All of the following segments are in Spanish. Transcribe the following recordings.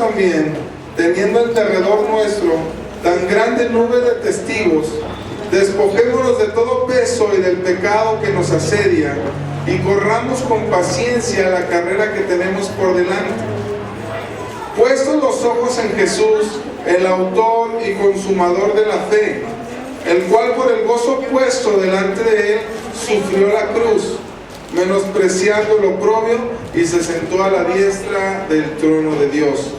también, teniendo en derredor nuestro tan grande nube de testigos, despojémonos de todo peso y del pecado que nos asedia, y corramos con paciencia la carrera que tenemos por delante. Puestos los ojos en Jesús, el autor y consumador de la fe, el cual por el gozo puesto delante de él sufrió la cruz, menospreciando el oprobio, y se sentó a la diestra del trono de Dios.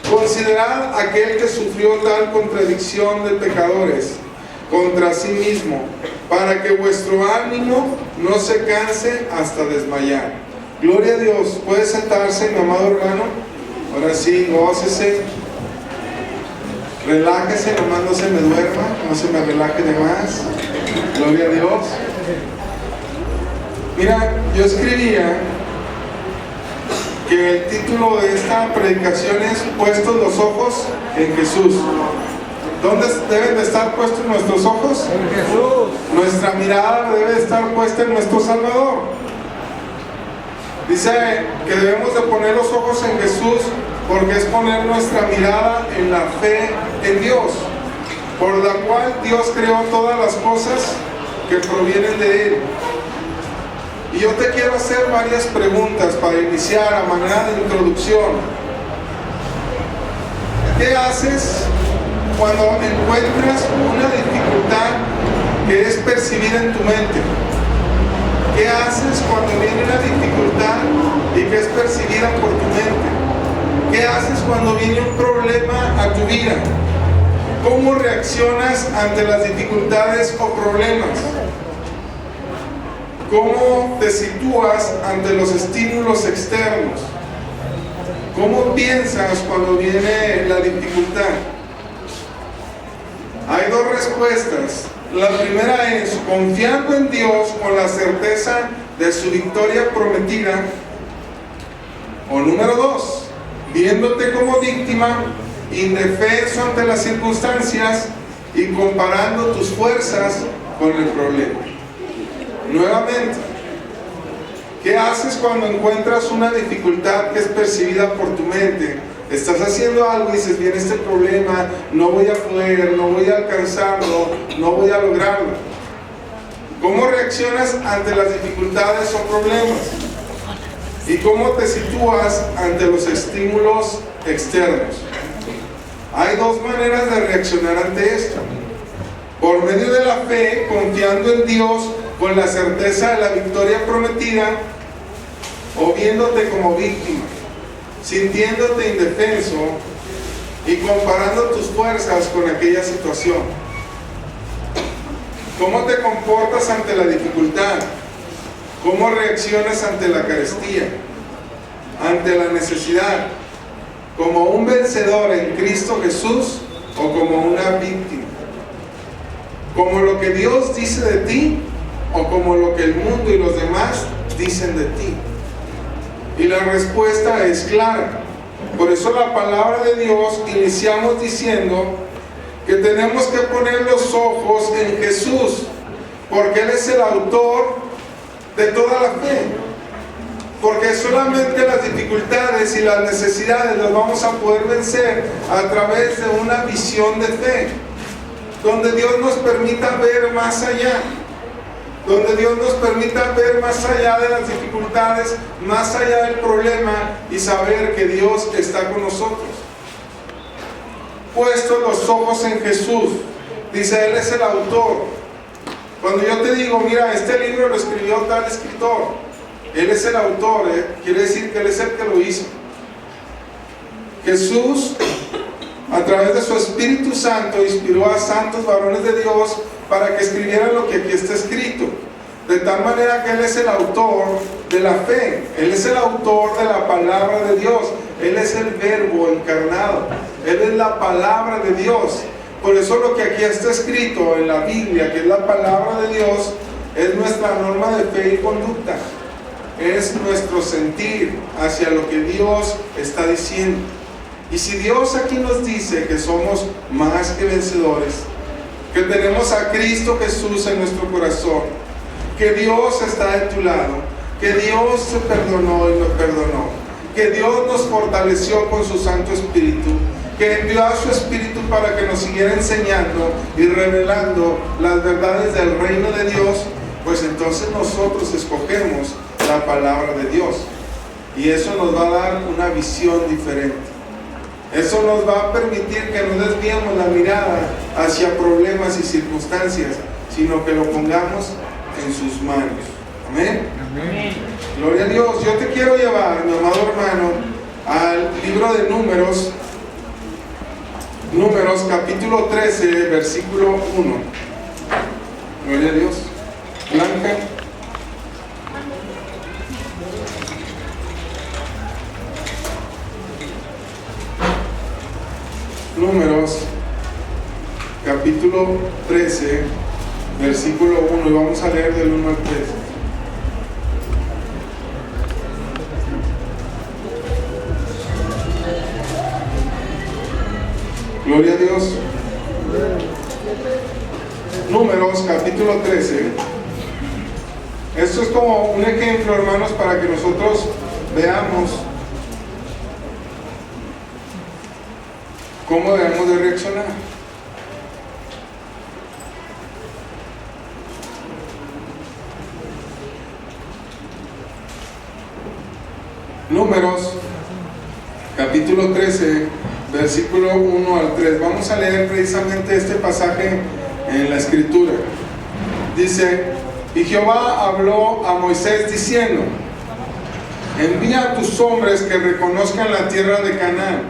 Considerad aquel que sufrió tal contradicción de pecadores contra sí mismo, para que vuestro ánimo no se canse hasta desmayar. Gloria a Dios. Puede sentarse, mi amado hermano. Ahora sí, gócese, relájese, nomás no se me duerma, no se me relaje de más. Gloria a Dios. Mira, yo escribía que el título de esta predicación es Puestos los ojos en Jesús. ¿Dónde deben de estar puestos nuestros ojos? En Jesús. Nuestra mirada debe estar puesta en nuestro Salvador. Dice que debemos de poner los ojos en Jesús, porque es poner nuestra mirada en la fe en Dios, por la cual Dios creó todas las cosas que provienen de Él. Y yo te quiero hacer varias preguntas para iniciar a manera de introducción. ¿Qué haces cuando encuentras una dificultad que es percibida en tu mente? ¿Qué haces cuando viene una dificultad y que es percibida por tu mente? ¿Qué haces cuando viene un problema a tu vida? ¿Cómo reaccionas ante las dificultades o problemas? ¿Cómo te sitúas ante los estímulos externos? ¿Cómo piensas cuando viene la dificultad? Hay dos respuestas. La primera es confiando en Dios con la certeza de su victoria prometida. O número dos, viéndote como víctima, indefenso ante las circunstancias y comparando tus fuerzas con el problema. Nuevamente, ¿qué haces cuando encuentras una dificultad que es percibida por tu mente? Estás haciendo algo y dices, viene este problema, no voy a poder, no voy a alcanzarlo, no voy a lograrlo. ¿Cómo reaccionas ante las dificultades o problemas? ¿Y cómo te sitúas ante los estímulos externos? Hay dos maneras de reaccionar ante esto. Por medio de la fe, confiando en Dios con la certeza de la victoria prometida, o viéndote como víctima, sintiéndote indefenso y comparando tus fuerzas con aquella situación. ¿Cómo te comportas ante la dificultad? ¿Cómo reaccionas ante la carestía? Ante la necesidad. ¿Como un vencedor en Cristo Jesús o como una víctima? ¿Como lo que Dios dice de ti o como lo que el mundo y los demás dicen de ti? Y la respuesta es clara. Por eso la palabra de Dios iniciamos diciendo que tenemos que poner los ojos en Jesús, porque Él es el autor de toda la fe. Porque solamente las dificultades y las necesidades las vamos a poder vencer a través de una visión de fe, donde Dios nos permita ver más allá, donde Dios nos permita ver más allá de las dificultades, más allá del problema, y saber que Dios está con nosotros. Puestos los ojos en Jesús, dice, Él es el autor. Cuando yo te digo, mira, este libro lo escribió tal escritor, Él es el autor, quiere decir que Él es el que lo hizo. Jesús, a través de su Espíritu Santo, inspiró a santos varones de Dios para que escribieran lo que aquí está escrito. De tal manera que Él es el autor de la fe, Él es el autor de la palabra de Dios, Él es el verbo encarnado, Él es la palabra de Dios. Por eso lo que aquí está escrito en la Biblia, que es la palabra de Dios, es nuestra norma de fe y conducta. Es nuestro sentir hacia lo que Dios está diciendo. Y si Dios aquí nos dice que somos más que vencedores, que tenemos a Cristo Jesús en nuestro corazón, que Dios está de tu lado, que Dios te perdonó y nos perdonó, que Dios nos fortaleció con su Santo Espíritu, que envió a su Espíritu para que nos siguiera enseñando y revelando las verdades del reino de Dios, pues entonces nosotros escogemos la palabra de Dios. Y eso nos va a dar una visión diferente. Eso nos va a permitir que no desviemos la mirada hacia problemas y circunstancias, sino que lo pongamos en sus manos. Amén. Amén. Gloria a Dios. Yo te quiero llevar, mi amado hermano, al libro de Números. Números capítulo 13, versículo 1. Gloria a Dios. Blanca. Números capítulo 13, versículo 1, y vamos a leer del 1 al 3. Gloria a Dios. Números capítulo 13. Esto es como un ejemplo, hermanos, para que nosotros veamos cómo debemos de reaccionar. Números capítulo 13, versículo 1 al 3. Vamos a leer precisamente este pasaje en la Escritura. Dice: y Jehová habló a Moisés diciendo: envía a tus hombres que reconozcan la tierra de Canaán,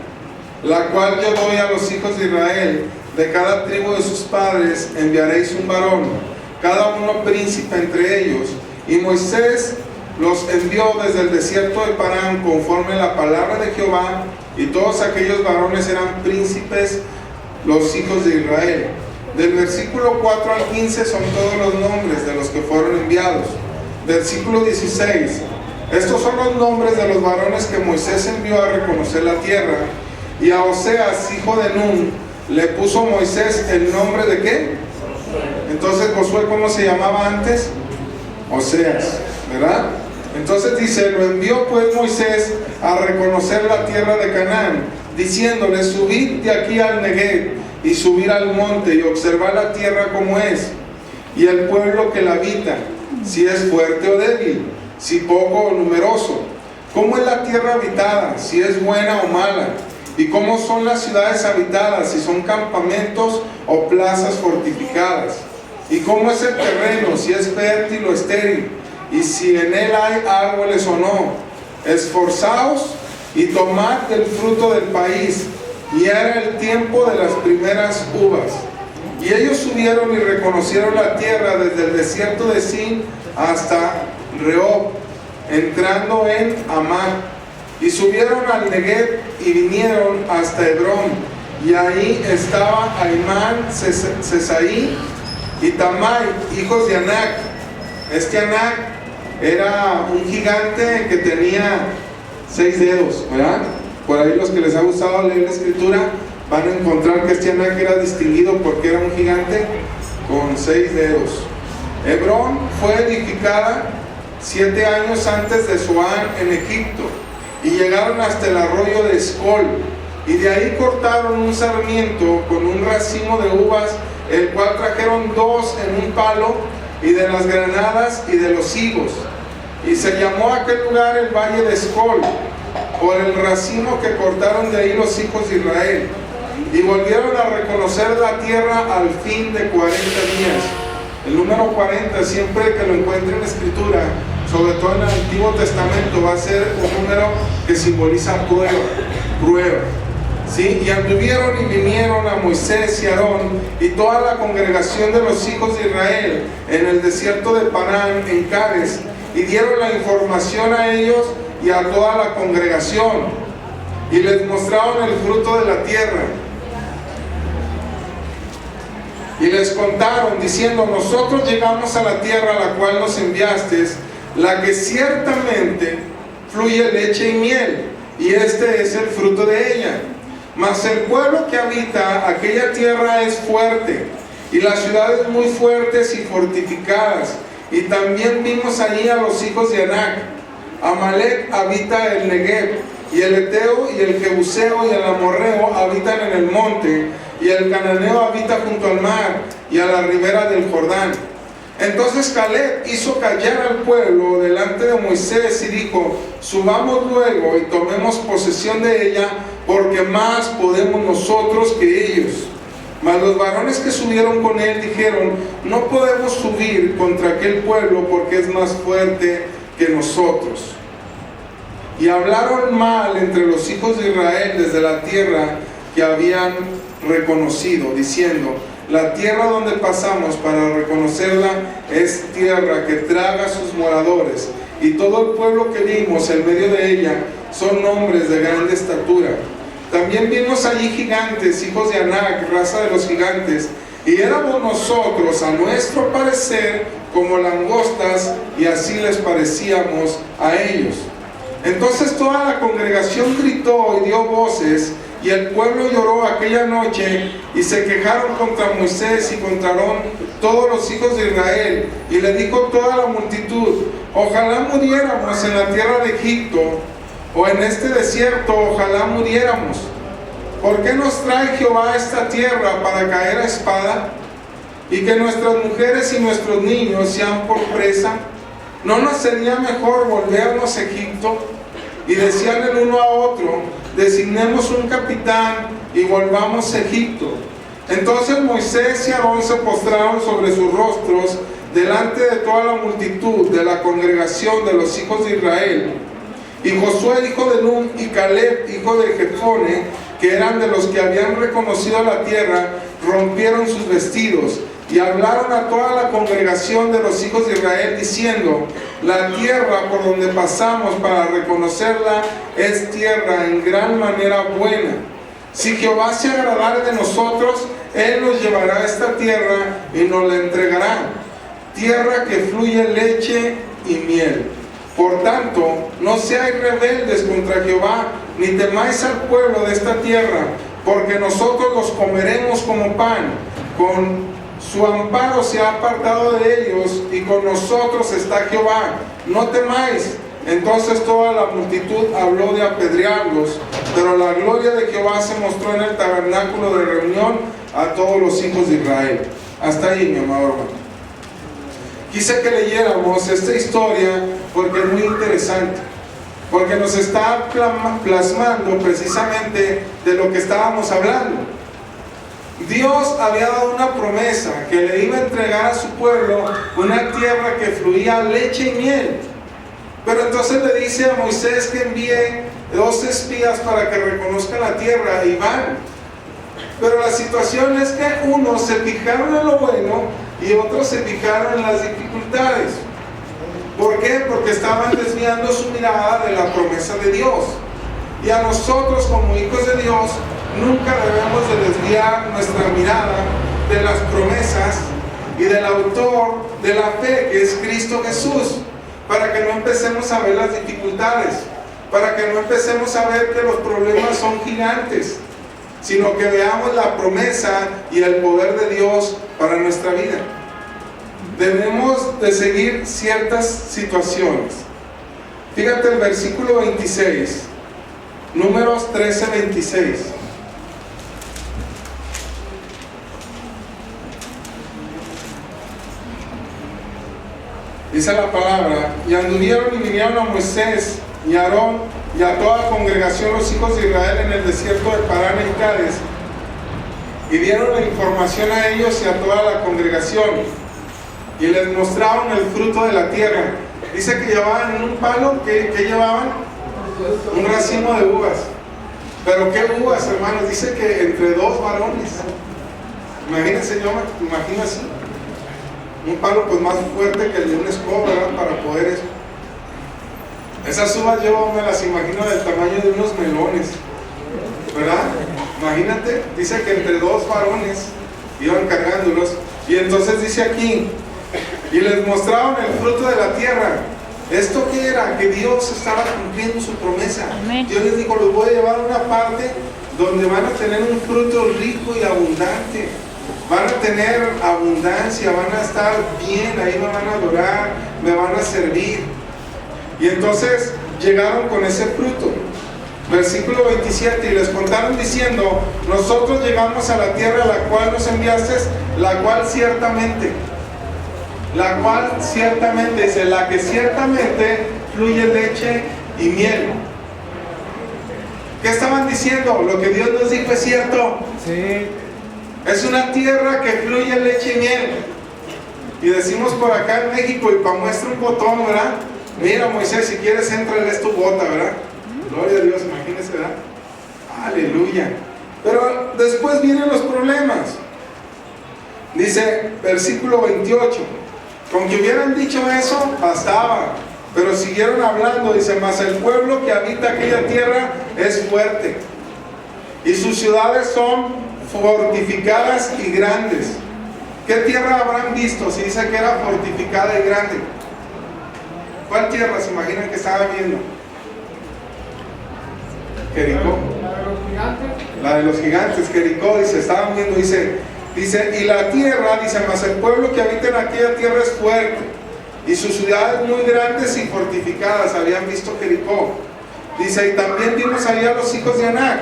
la cual yo doy a los hijos de Israel. De cada tribu de sus padres enviaréis un varón, cada uno príncipe entre ellos. Y Moisés los envió desde el desierto de Parán conforme a la palabra de Jehová, y todos aquellos varones eran príncipes, los hijos de Israel. Del versículo 4 al 15 son todos los nombres de los que fueron enviados. Versículo 16: estos son los nombres de los varones que Moisés envió a reconocer la tierra. Y a Oseas, hijo de Nun, le puso Moisés el nombre de ¿qué? Entonces Josué, ¿cómo se llamaba antes? Oseas, ¿verdad? Entonces dice: lo envió pues Moisés a reconocer la tierra de Canaán, diciéndole: subid de aquí al Negev, y subir al monte, y observar la tierra como es, y el pueblo que la habita, si es fuerte o débil, si poco o numeroso, cómo es la tierra habitada, si es buena o mala, y cómo son las ciudades habitadas, si son campamentos o plazas fortificadas, y cómo es el terreno, si es fértil o estéril, y si en él hay árboles o no. Esforzaos y tomad del fruto del país. Y era el tiempo de las primeras uvas. Y ellos subieron y reconocieron la tierra desde el desierto de Sin hasta Rehob, entrando en Amán. Y subieron al Negev y vinieron hasta Hebrón. Y ahí estaba Aimán, Sesaí y Tamai, hijos de Anac. Este Anac era un gigante que tenía 6 dedos, ¿verdad? Por ahí los que les ha gustado leer la Escritura van a encontrar que este Anac era distinguido porque era un gigante con 6 dedos. Hebrón fue edificada 7 años antes de Zoán en Egipto, y llegaron hasta el arroyo de Escol, y de ahí cortaron un sarmiento con un racimo de uvas, el cual trajeron 2 en un palo, y de las granadas y de los higos. Y se llamó aquel lugar el valle de Escol, por el racimo que cortaron de ahí los hijos de Israel. Y volvieron a reconocer la tierra al fin de 40 días. El número 40, siempre que lo encuentre en la Escritura, sobre todo en el Antiguo Testamento, va a ser un número que simboliza prueba. ¿Sí? Y anduvieron y vinieron a Moisés y Aarón y toda la congregación de los hijos de Israel en el desierto de Parán, en Cades, y dieron la información a ellos y a toda la congregación, y les mostraron el fruto de la tierra. Y les contaron, diciendo: nosotros llegamos a la tierra a la cual nos enviaste, la que ciertamente fluye leche y miel, y este es el fruto de ella. Mas el pueblo que habita aquella tierra es fuerte, y las ciudades muy fuertes y fortificadas. Y también vimos allí a los hijos de Anac. Amalek habita el Negev, y el Eteo y el Jebuseo y el Amorreo habitan en el monte, y el Cananeo habita junto al mar y a la ribera del Jordán. Entonces Caleb hizo callar al pueblo delante de Moisés y dijo: subamos luego y tomemos posesión de ella, porque más podemos nosotros que ellos. Mas los varones que subieron con él dijeron: no podemos subir contra aquel pueblo, porque es más fuerte que nosotros. Y hablaron mal entre los hijos de Israel desde la tierra que habían reconocido, diciendo: la tierra donde pasamos para reconocerla es tierra que traga a sus moradores, y todo el pueblo que vimos en medio de ella son hombres de grande estatura. También vimos allí gigantes, hijos de Anac, raza de los gigantes, y éramos nosotros, a nuestro parecer, como langostas, y así les parecíamos a ellos. Entonces toda la congregación gritó y dio voces, y el pueblo lloró aquella noche, y se quejaron contra Moisés y contra Aarón todos los hijos de Israel. Y le dijo toda la multitud: ojalá muriéramos en la tierra de Egipto, o en este desierto, ojalá muriéramos. ¿Por qué nos trae Jehová a esta tierra para caer a espada? Y que nuestras mujeres y nuestros niños sean por presa. ¿No nos sería mejor volvernos a Egipto? Y decían el uno a otro: designemos un capitán y volvamos a Egipto. Entonces Moisés y Aarón se postraron sobre sus rostros delante de toda la multitud de la congregación de los hijos de Israel. Y Josué hijo de Nun y Caleb hijo de Jefone, que eran de los que habían reconocido la tierra, rompieron sus vestidos y hablaron a toda la congregación de los hijos de Israel diciendo: la tierra por donde pasamos para reconocerla es tierra en gran manera buena. Si Jehová se agradare de nosotros, Él nos llevará a esta tierra y nos la entregará, tierra que fluye leche y miel. Por tanto, no seáis rebeldes contra Jehová, ni temáis al pueblo de esta tierra, porque nosotros los comeremos como pan. Con su amparo se ha apartado de ellos, y con nosotros está Jehová. No temáis. Entonces toda la multitud habló de apedrearlos, pero la gloria de Jehová se mostró en el tabernáculo de reunión a todos los hijos de Israel. Hasta ahí, mi amado hermano. Quise que leyéramos esta historia porque es muy interesante, porque nos está plasmando precisamente de lo que estábamos hablando. Dios había dado una promesa que le iba a entregar a su pueblo una tierra que fluía leche y miel. Pero entonces le dice a Moisés que envíe 2 espías para que reconozcan la tierra, y van. Pero la situación es que unos se fijaron en lo bueno y otros se fijaron en las dificultades. ¿Por qué? Porque estaban desviando su mirada de la promesa de Dios. Y a nosotros como hijos de Dios nunca debemos de desviar nuestra mirada de las promesas y del autor de la fe, que es Cristo Jesús, para que no empecemos a ver las dificultades, para que no empecemos a ver que los problemas son gigantes, sino que veamos la promesa y el poder de Dios para nuestra vida. Debemos de seguir ciertas situaciones. Fíjate el versículo 26, Números 13:26. Dice la palabra: y anduvieron y vinieron a Moisés y a Aarón y a toda la congregación los hijos de Israel en el desierto de Parán y Cádiz, y dieron la información a ellos y a toda la congregación, y les mostraron el fruto de la tierra. Dice que llevaban en un palo, ¿qué llevaban? Un racimo de uvas. Pero ¿qué uvas, hermanos? Dice que entre 2 varones. Imagínense, yo me imagino así. Un palo pues más fuerte que el de una escoba, ¿verdad? Para poder eso. Esas uvas yo me las imagino del tamaño de unos melones, ¿verdad? Imagínate, dice que entre 2 varones iban cargándolos. Y entonces dice aquí: y les mostraron el fruto de la tierra. ¿Esto qué era? Que Dios estaba cumpliendo su promesa. Amén. Dios les dijo: los voy a llevar a una parte donde van a tener un fruto rico y abundante. Van a tener abundancia, van a estar bien, ahí me van a adorar, me van a servir. Y entonces llegaron con ese fruto. Versículo 27, y les contaron diciendo: nosotros llegamos a la tierra a la cual nos enviaste, la cual ciertamente, dice, la que ciertamente fluye leche y miel. ¿Qué estaban diciendo? Lo que Dios nos dijo es cierto. Sí. Es una tierra que fluye leche y miel. Y decimos por acá en México, y para muestra un botón, ¿verdad? Mira, Moisés, si quieres entra, es tu bota, ¿verdad? Gloria a Dios, imagínense, ¿verdad? Aleluya. Pero después vienen los problemas. Dice, versículo 28, con que hubieran dicho eso, bastaba. Pero siguieron hablando, dice, mas el pueblo que habita aquella tierra es fuerte, y sus ciudades son fortificadas y grandes. ¿Qué tierra habrán visto si dice que era fortificada y grande? ¿Cuál tierra se imaginan que estaba viendo? Jericó. La de los gigantes, Jericó, dice, estaban viendo, dice, y la tierra, dice, mas el pueblo que habita en aquella tierra es fuerte, y sus ciudades muy grandes y fortificadas. Habían visto Jericó. Dice, y también vimos allá a los hijos de Anac.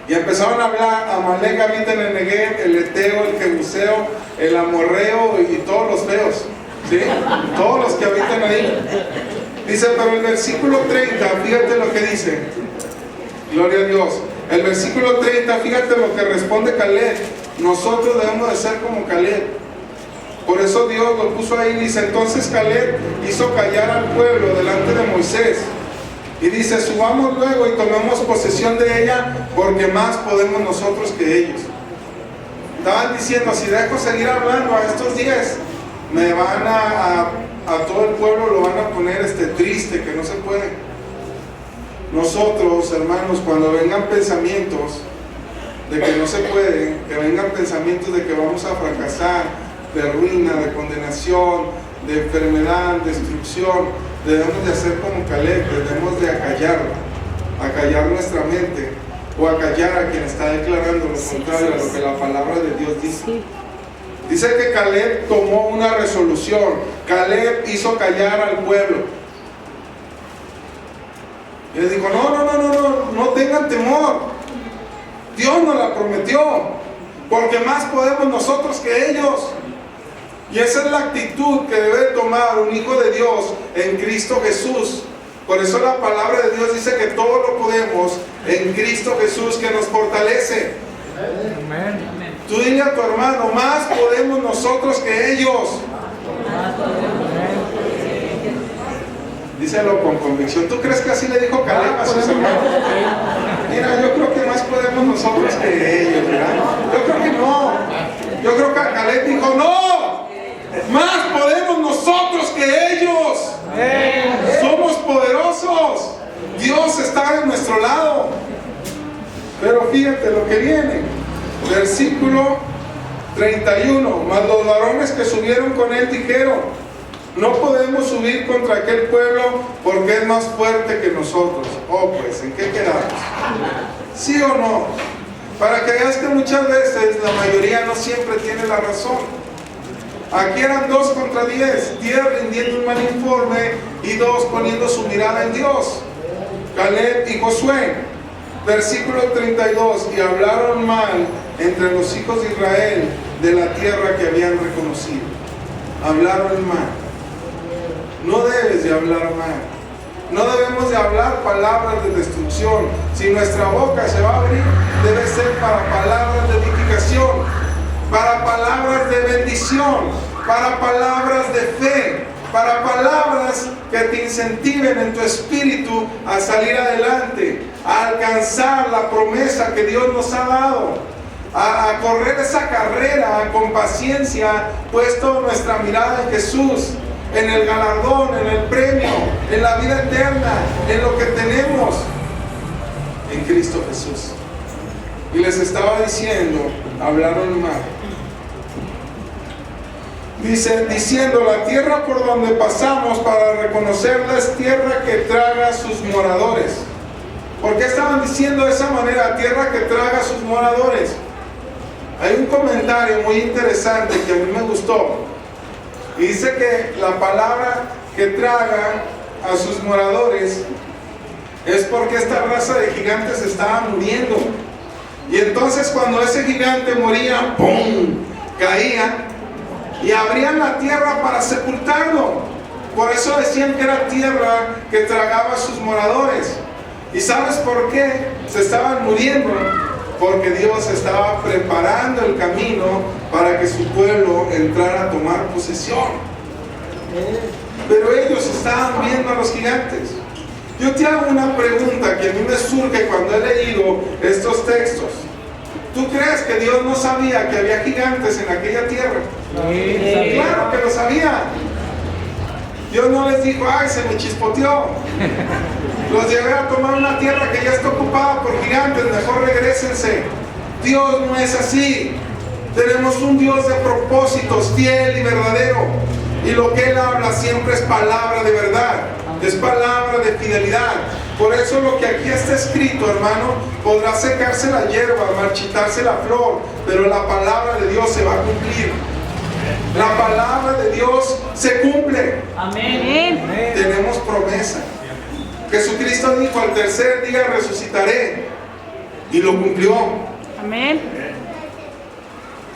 Y empezaron a hablar: Amalek habita en el Negev, el Eteo, el Jebuseo, el Amorreo y todos los feos, ¿sí? Todos los que habitan ahí. Dice, pero el versículo 30, fíjate lo que dice. Gloria a Dios. El versículo 30, fíjate lo que responde Caleb: nosotros debemos de ser como Caleb. Por eso Dios lo puso ahí. Dice, entonces Caleb hizo callar al pueblo delante de Moisés. Y dice, subamos luego y tomemos posesión de ella, porque más podemos nosotros que ellos. Estaban diciendo, si dejo seguir hablando a estos 10, me van a todo el pueblo lo van a poner triste, que no se puede. Nosotros, hermanos, cuando vengan pensamientos de que no se puede, que vengan pensamientos de que vamos a fracasar, de ruina, de condenación, de enfermedad, destrucción, debemos de hacer como Caleb, debemos de acallar nuestra mente, o acallar a quien está declarando lo contrario a lo que la palabra de Dios dice. Dice que Caleb tomó una resolución. Caleb hizo callar al pueblo y les dijo: no tengan temor, Dios nos la prometió, porque más podemos nosotros que ellos. Y esa es la actitud que debe tomar un hijo de Dios en Cristo Jesús. Por eso la palabra de Dios dice que todo lo podemos en Cristo Jesús, que nos fortalece. Amén. Tú dile a tu hermano: más podemos nosotros que ellos. Díselo con convicción. ¿Tú crees que así le dijo Caleb a sus hermanos? Mira, yo creo que más podemos nosotros que ellos, ¿verdad? Yo creo que no. Yo creo que Caleb dijo: no, más podemos nosotros que ellos. Somos poderosos. Dios está de nuestro lado. Pero fíjate lo que viene. Versículo 31. Mas los varones que subieron con él dijeron: no podemos subir contra aquel pueblo, porque es más fuerte que nosotros. Oh, pues, ¿en qué quedamos? ¿Sí o no? Para que veas que muchas veces la mayoría no siempre tiene la razón. Aquí eran 2 contra 10, 10 rindiendo un mal informe y 2 poniendo su mirada en Dios. Caleb y Josué. Versículo 32. Y hablaron mal entre los hijos de Israel de la tierra que habían reconocido. Hablaron mal. No debes de hablar mal. No debemos de hablar palabras de destrucción. Si nuestra boca se va a abrir, debe ser para palabras de edificación, para palabras de bendición, para palabras de fe, para palabras que te incentiven en tu espíritu a salir adelante, a alcanzar la promesa que Dios nos ha dado, a correr esa carrera con paciencia, puesto nuestra mirada en Jesús, en el galardón, en el premio, en la vida eterna, en lo que tenemos en Cristo Jesús. Y les estaba diciendo, hablaron mal. Dice, diciendo: la tierra por donde pasamos para reconocerla es tierra que traga a sus moradores. ¿Por qué estaban diciendo de esa manera, tierra que traga a sus moradores? Hay un comentario muy interesante que a mí me gustó. Y dice que la palabra que traga a sus moradores es porque esta raza de gigantes estaba muriendo. Y entonces cuando ese gigante moría, ¡pum!, caía y abrían la tierra para sepultarlo. Por eso decían que era tierra que tragaba a sus moradores. ¿Y sabes por qué se estaban muriendo? Porque Dios estaba preparando el camino para que su pueblo entrara a tomar posesión. Pero ellos estaban viendo a los gigantes. Yo te hago una pregunta que a mí me surge cuando he leído estos textos. ¿Tú crees que Dios no sabía que había gigantes en aquella tierra? Sí. Claro que lo sabía. Dios no les dijo, ay, se me chispoteó. Los llevé a tomar una tierra que ya está ocupada por gigantes, mejor regrésense. Dios no es así. Tenemos un Dios de propósitos, fiel y verdadero. Y lo que Él habla siempre es palabra de verdad, es palabra de fidelidad. Por eso lo que aquí está escrito, hermano, podrá secarse la hierba, marchitarse la flor, pero la palabra de Dios se va a cumplir. La palabra de Dios se cumple. Amén. Tenemos promesa. Jesucristo dijo, al tercer día resucitaré, y lo cumplió. Amén.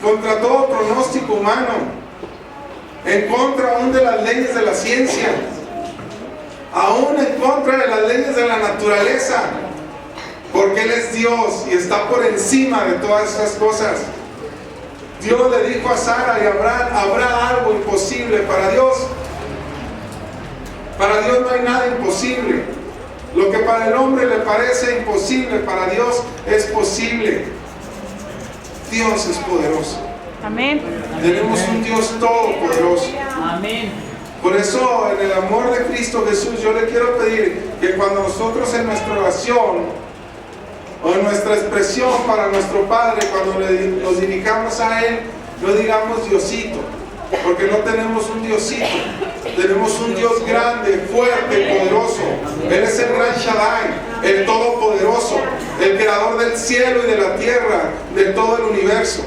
Contra todo pronóstico humano, en contra aún de las leyes de la ciencia, aún en contra de las leyes de la naturaleza, porque Él es Dios y está por encima de todas esas cosas. Dios le dijo a Sara y a Abraham, ¿habrá algo imposible para Dios? Para Dios no hay nada imposible. Lo que para el hombre le parece imposible, para Dios es posible. Dios es poderoso. Amén. Tenemos un Dios todopoderoso. Amén. Por eso, en el amor de Cristo Jesús, yo le quiero pedir que cuando nosotros en nuestra oración o en nuestra expresión para nuestro Padre, cuando nos dirijamos a Él, no digamos Diosito, porque no tenemos un Diosito. Tenemos un Dios grande, fuerte, poderoso. Él es el Gran Shaddai, el Todopoderoso, el Creador del cielo y de la tierra, de todo el universo.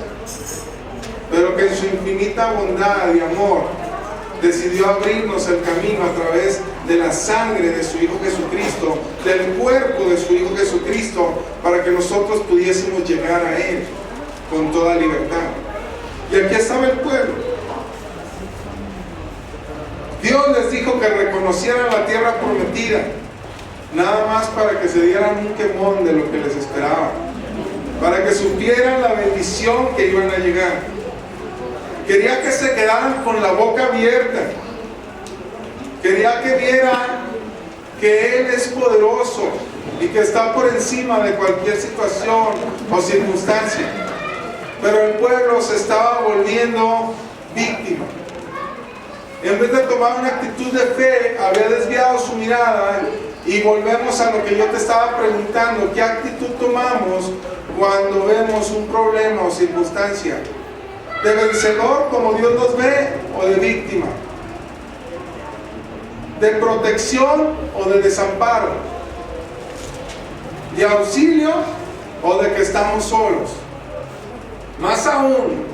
Pero que en su infinita bondad y amor decidió abrirnos el camino a través de la sangre de su Hijo Jesucristo, del cuerpo de su Hijo Jesucristo, para que nosotros pudiésemos llegar a Él con toda libertad. Y aquí estaba el pueblo. Dios les dijo que reconocieran la tierra prometida, nada más para que se dieran un quemón de lo que les esperaba, para que supieran la bendición que iban a llegar. Quería que se quedaran con la boca abierta. Quería que vieran que Él es poderoso y que está por encima de cualquier situación o circunstancia. Pero el pueblo se estaba volviendo víctima. En vez de tomar una actitud de fe, había desviado su mirada. Y volvemos a lo que yo te estaba preguntando: ¿qué actitud tomamos cuando vemos un problema o circunstancia? ¿De vencedor como Dios nos ve, o de víctima? ¿De protección o de desamparo? ¿De auxilio o de que estamos solos? Más aún,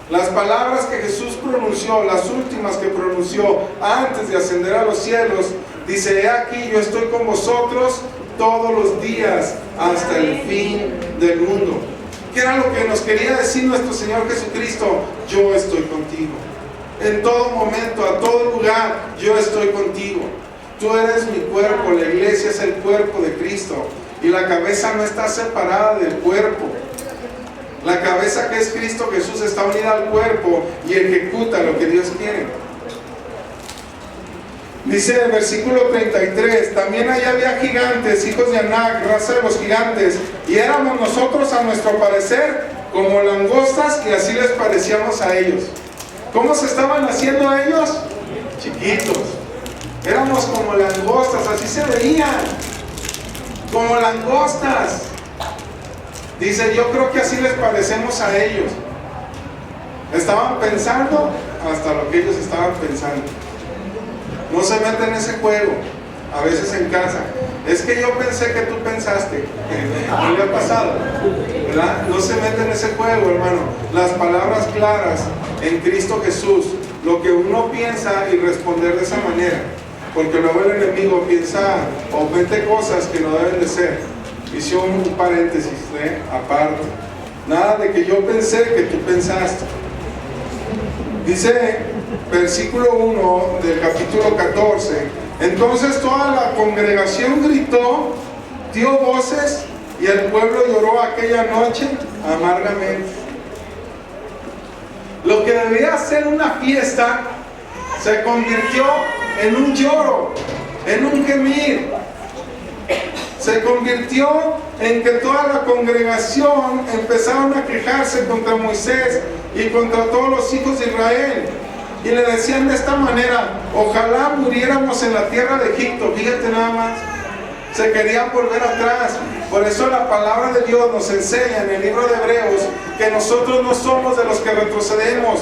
las palabras que Jesús pronunció, las últimas que pronunció antes de ascender a los cielos, dice: he aquí, yo estoy con vosotros todos los días hasta el fin del mundo. ¿Qué era lo que nos quería decir nuestro Señor Jesucristo? Yo estoy contigo. En todo momento, a todo lugar, yo estoy contigo. Tú eres mi cuerpo, la iglesia es el cuerpo de Cristo. Y la cabeza no está separada del cuerpo. La cabeza, que es Cristo Jesús, está unida al cuerpo y ejecuta lo que Dios quiere. Dice el versículo 33, también allá había gigantes, hijos de Anac, raza de los gigantes, y éramos nosotros a nuestro parecer como langostas, y así les parecíamos a ellos. ¿Cómo se estaban haciendo ellos? Chiquitos. Éramos como langostas, así se veían, como langostas. Dice: yo creo que así les parecemos a ellos. Estaban pensando hasta lo que ellos estaban pensando. No se meten en ese juego, a veces en casa. Es que yo pensé que tú pensaste. ¿No le ha pasado? ¿Verdad? No se meten en ese juego, hermano. Las palabras claras en Cristo Jesús, lo que uno piensa y responder de esa manera. porque luego el enemigo piensa o mete cosas que no deben de ser. Hice un paréntesis, aparte. Nada de que yo pensé que tú pensaste. Dice versículo 1 del capítulo 14: entonces toda la congregación gritó, dio voces, y el pueblo lloró aquella noche amargamente. Lo que debía ser una fiesta se convirtió en un lloro, en un gemir. Se convirtió en que toda la congregación empezaron a quejarse contra Moisés y contra todos los hijos de Israel. Y le decían de esta manera: ojalá muriéramos en la tierra de Egipto. Fíjate nada más. Se querían volver atrás. Por eso la palabra de Dios nos enseña en el libro de Hebreos que nosotros no somos de los que retrocedemos.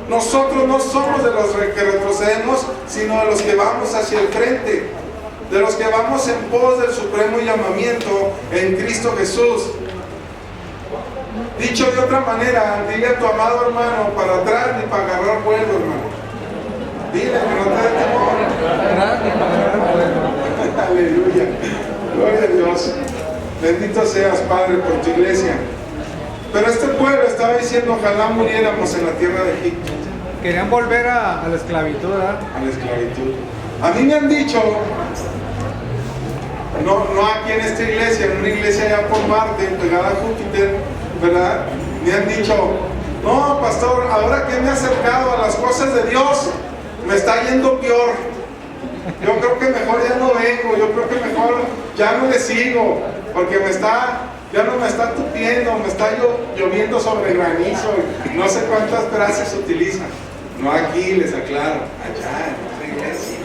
Nosotros no somos de los que retrocedemos, sino de los que vamos hacia el frente, de los que vamos en pos del supremo llamamiento en Cristo Jesús. Dicho de otra manera, dile a tu amado hermano: para atrás ni para agarrar vuelo, hermano. Dile que no te dé temor. Atrás ni para agarrar vuelo. Aleluya, gloria a Dios. Bendito seas, Padre, por tu iglesia. Pero este pueblo estaba diciendo: ojalá muriéramos en la tierra de Egipto. Querían volver a la esclavitud, ¿verdad? A la esclavitud. A mí me han dicho, no aquí en esta iglesia, en una iglesia allá por Marte, pegada a Júpiter, ¿verdad? Me han dicho: no, pastor, ahora que me he acercado a las cosas de Dios, me está yendo peor. Yo creo que mejor ya no vengo, yo creo que mejor ya no le sigo, porque ya no me está tupiendo, me está lloviendo sobre granizo, no sé cuántas frases utilizan. No aquí, les aclaro, allá en otra iglesia.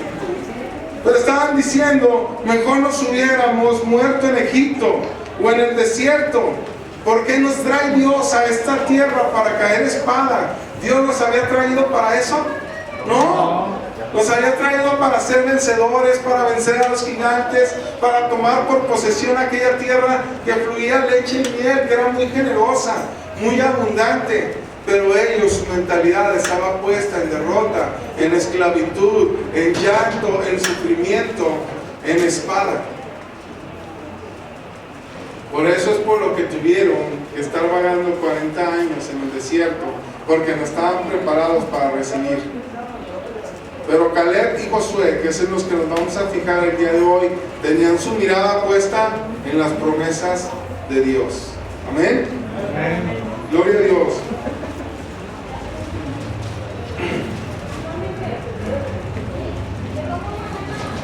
Pero estaban diciendo: mejor nos hubiéramos muerto en Egipto o en el desierto. ¿Por qué nos trae Dios a esta tierra para caer espada? ¿Dios nos había traído para eso? No. Nos había traído para ser vencedores, para vencer a los gigantes, para tomar por posesión aquella tierra que fluía leche y miel, que era muy generosa, muy abundante. Pero ellos, su mentalidad estaba puesta en derrota, en esclavitud, en llanto, en sufrimiento, en espada. Por eso es por lo que tuvieron que estar vagando 40 años en el desierto, porque no estaban preparados para recibir. Pero Caleb y Josué, que es en los que nos vamos a fijar el día de hoy, tenían su mirada puesta en las promesas de Dios. Amén. Amén. Gloria a Dios.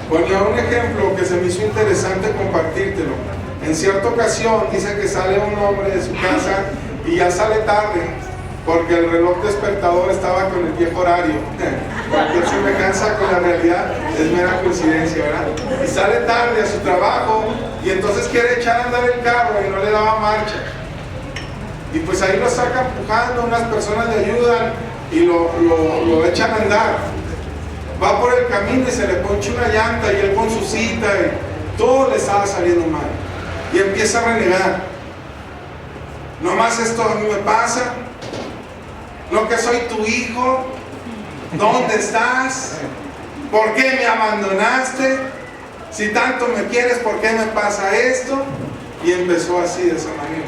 Ponía un ejemplo que se me hizo interesante compartírtelo. En cierta ocasión dice que sale un hombre de su casa y ya sale tarde, porque el reloj despertador estaba con el viejo horario. Cualquier semejanza con la realidad es mera coincidencia, ¿verdad? Y sale tarde a su trabajo y entonces quiere echar a andar el carro y no le daba marcha. Y pues ahí lo saca empujando, unas personas le ayudan y lo echan a andar. Va por el camino y se le poncha una llanta y él con su cita y todo le estaba saliendo mal. Y empieza a renegar. Nomás esto a mí me pasa. No que soy tu hijo. ¿Dónde estás? ¿Por qué me abandonaste? Si tanto me quieres, ¿por qué me pasa esto? Y empezó así, de esa manera.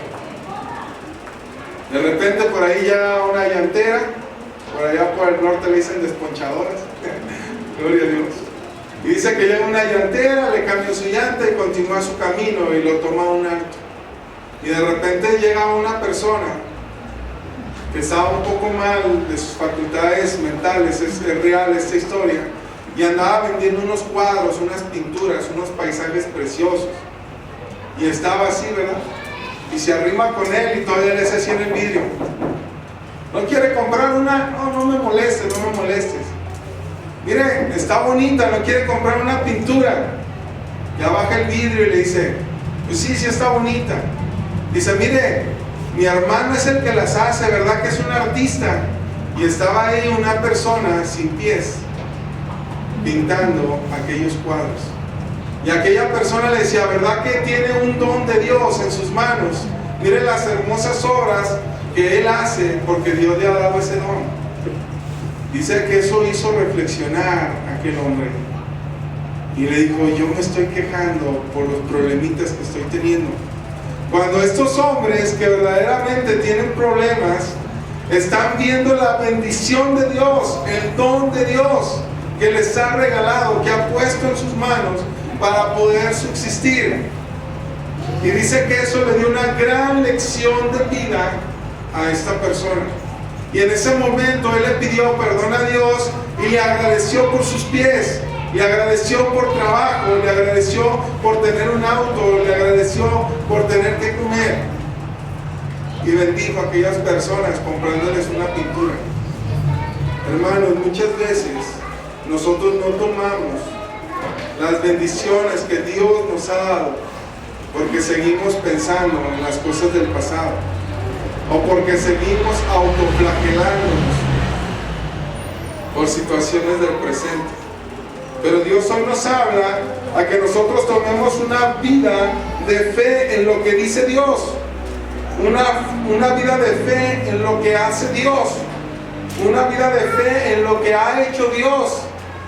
De repente por ahí ya una llantera, por allá por el norte le dicen desponchadoras. Gloria a Dios. Y dice que llega una llantera, le cambió su llanta y continúa su camino y lo toma a un alto. Y de repente llega una persona que estaba un poco mal de sus facultades mentales, es real esta historia, y andaba vendiendo unos cuadros, unas pinturas, unos paisajes preciosos. Y estaba así, ¿verdad? Y se arrima con él y todavía le hace así en el vidrio. ¿No quiere comprar una? No, no me molestes, no me molestes. Mire, está bonita, ¿no quiere comprar una pintura? Ya baja el vidrio y le dice: pues sí, sí está bonita. Dice: mire, mi hermano es el que las hace, ¿verdad que es un artista? Y estaba ahí una persona sin pies pintando aquellos cuadros. Y aquella persona le decía: ¿verdad que tiene un don de Dios en sus manos? Mire las hermosas obras que él hace porque Dios le ha dado ese don. Dice que eso hizo reflexionar a aquel hombre. Y le dijo, yo me estoy quejando por los problemitas que estoy teniendo. Cuando estos hombres que verdaderamente tienen problemas, están viendo la bendición de Dios, el don de Dios que les ha regalado, que ha puesto en sus manos para poder subsistir. Y dice que eso le dio una gran lección de vida a esta persona. Y en ese momento él le pidió perdón a Dios y le agradeció por sus pies, le agradeció por trabajo, le agradeció por tener un auto, le agradeció por tener que comer. Y bendijo a aquellas personas comprándoles una pintura. Hermanos, muchas veces nosotros no tomamos las bendiciones que Dios nos ha dado porque seguimos pensando en las cosas del pasado o porque seguimos autoflagelándonos por situaciones del presente. Pero Dios hoy nos habla a que nosotros tomemos una vida de fe en lo que dice Dios, una vida de fe en lo que hace Dios, una vida de fe en lo que ha hecho Dios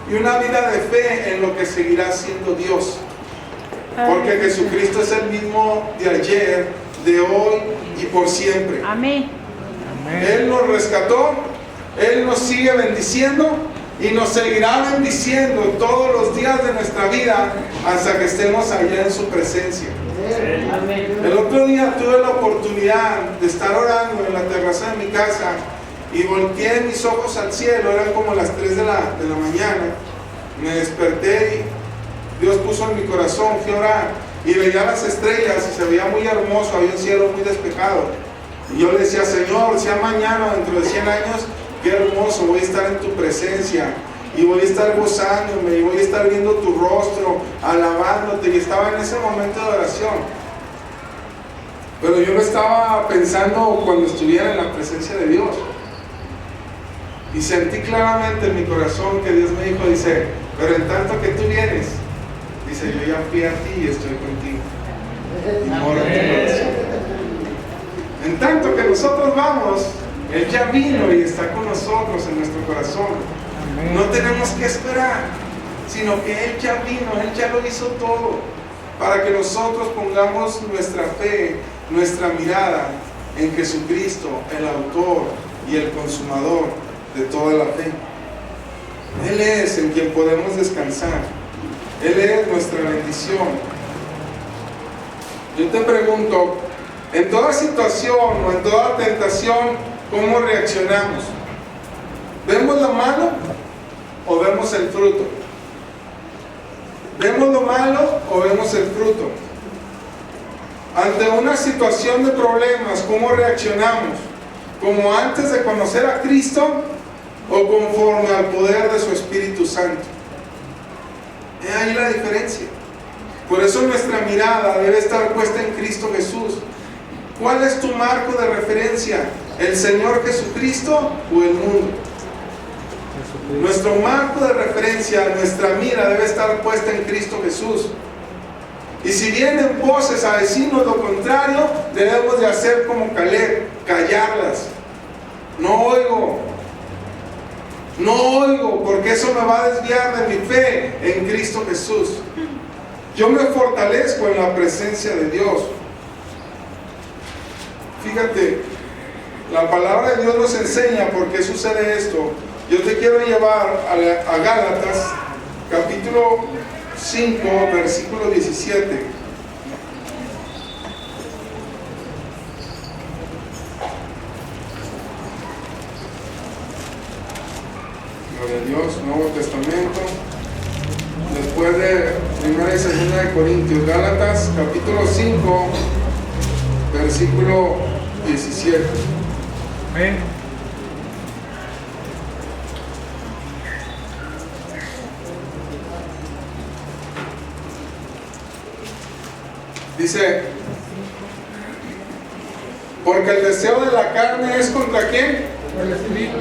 y una vida de fe en lo que seguirá haciendo Dios. Porque Jesucristo es el mismo de ayer, de hoy y por siempre. Amén. Él nos rescató, Él nos sigue bendiciendo y nos seguirá bendiciendo todos los días de nuestra vida hasta que estemos allá en su presencia. El otro día tuve la oportunidad de estar orando en la terraza de mi casa y volteé mis ojos al cielo. Eran como las 3 de la mañana. Me desperté y Dios puso en mi corazón, fui a orar y veía las estrellas y se veía muy hermoso, había un cielo muy despejado. Y yo le decía, Señor, sea mañana, dentro de 100 años, qué hermoso, voy a estar en tu presencia y voy a estar gozándome y voy a estar viendo tu rostro, alabándote. Y estaba en ese momento de oración, pero yo lo estaba pensando cuando estuviera en la presencia de Dios, y sentí claramente en mi corazón que Dios me dijo, dice, pero en tanto que tú vienes, dice, yo ya fui a ti y estoy contigo y moro en tu corazón. En tanto que nosotros vamos, Él ya vino y está con nosotros en nuestro corazón. No tenemos que esperar, sino que Él ya vino, Él ya lo hizo todo, para que nosotros pongamos nuestra fe, nuestra mirada en Jesucristo, el autor y el consumador de toda la fe. Él es en quien podemos descansar. Él es nuestra bendición. Yo te pregunto, en toda situación o en toda tentación, ¿cómo reaccionamos? ¿Vemos lo malo o vemos el fruto? ¿Vemos lo malo o vemos el fruto? Ante una situación de problemas, ¿cómo reaccionamos? ¿Como antes de conocer a Cristo o conforme al poder de su Espíritu Santo? Es ahí la diferencia. Por eso nuestra mirada debe estar puesta en Cristo Jesús. ¿Cuál es tu marco de referencia? ¿El Señor Jesucristo o el mundo? Nuestro marco de referencia, nuestra mira debe estar puesta en Cristo Jesús. Y si vienen voces a decirnos lo contrario, debemos de hacer como Caleb, callarlas. No oigo, porque eso me va a desviar de mi fe en Cristo Jesús. Yo me fortalezco en la presencia de Dios. Fíjate, la palabra de Dios nos enseña por qué sucede esto. Yo te quiero llevar a Gálatas, capítulo 5, versículo 17. Gloria a Dios, Nuevo Testamento. Después de 1 y 2 de Corintios, Gálatas, capítulo 5, versículo 17. Amén. Dice, porque el deseo de la carne es contra quién? El Espíritu.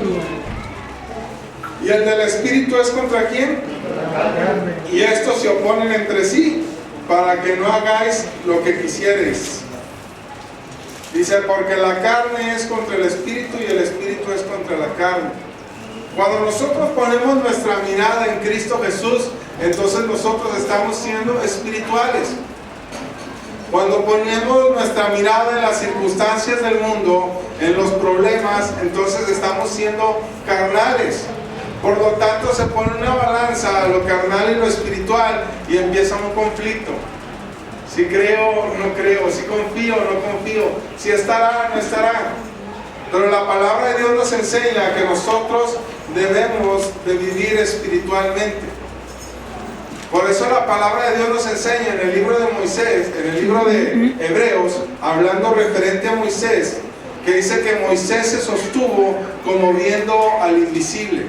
Y el del Espíritu es contra quién? La carne. Y estos se oponen entre sí, para que no hagáis lo que quisierais. Dice, porque la carne es contra el Espíritu y el Espíritu es contra la carne. Cuando nosotros ponemos nuestra mirada en Cristo Jesús, entonces nosotros estamos siendo espirituales. Cuando ponemos nuestra mirada en las circunstancias del mundo, en los problemas, entonces estamos siendo carnales. Por lo tanto, se pone una balanza a lo carnal y lo espiritual y empieza un conflicto. Si creo, no creo, si confío, no confío, si estará, no estará. Pero la palabra de Dios nos enseña que nosotros debemos de vivir espiritualmente. Por eso la palabra de Dios nos enseña en el libro de Moisés, en el libro de Hebreos, hablando referente a Moisés, que dice que Moisés se sostuvo como viendo al invisible.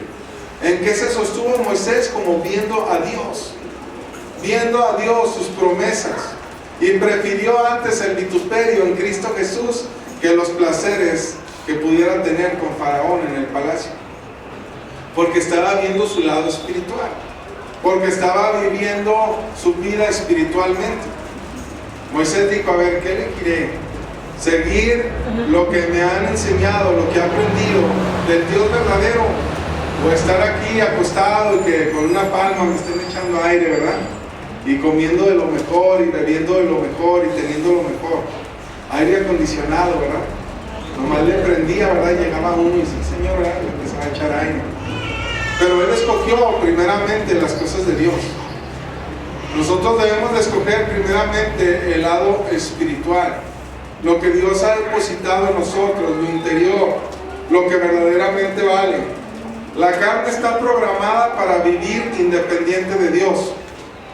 ¿En qué se sostuvo Moisés? Como viendo a Dios, sus promesas, y prefirió antes el vituperio en Cristo Jesús que los placeres que pudiera tener con Faraón en el palacio, porque estaba viendo su lado espiritual, porque estaba viviendo su vida espiritualmente. Moisés dijo: a ver, ¿qué le quiere? ¿Seguir lo que me han enseñado, lo que he aprendido del Dios verdadero? ¿O estar aquí acostado y que con una palma me estén echando aire, verdad? Y comiendo de lo mejor y bebiendo de lo mejor y teniendo lo mejor. Aire acondicionado, ¿verdad? Nomás le prendía, ¿verdad? Y llegaba uno y sí, señor, ¿verdad? Le empezaba a echar aire. Pero él escogió primeramente las cosas de Dios. Nosotros debemos de escoger primeramente el lado espiritual, lo que Dios ha depositado en nosotros, lo interior, lo que verdaderamente vale. La carne está programada para vivir independiente de Dios.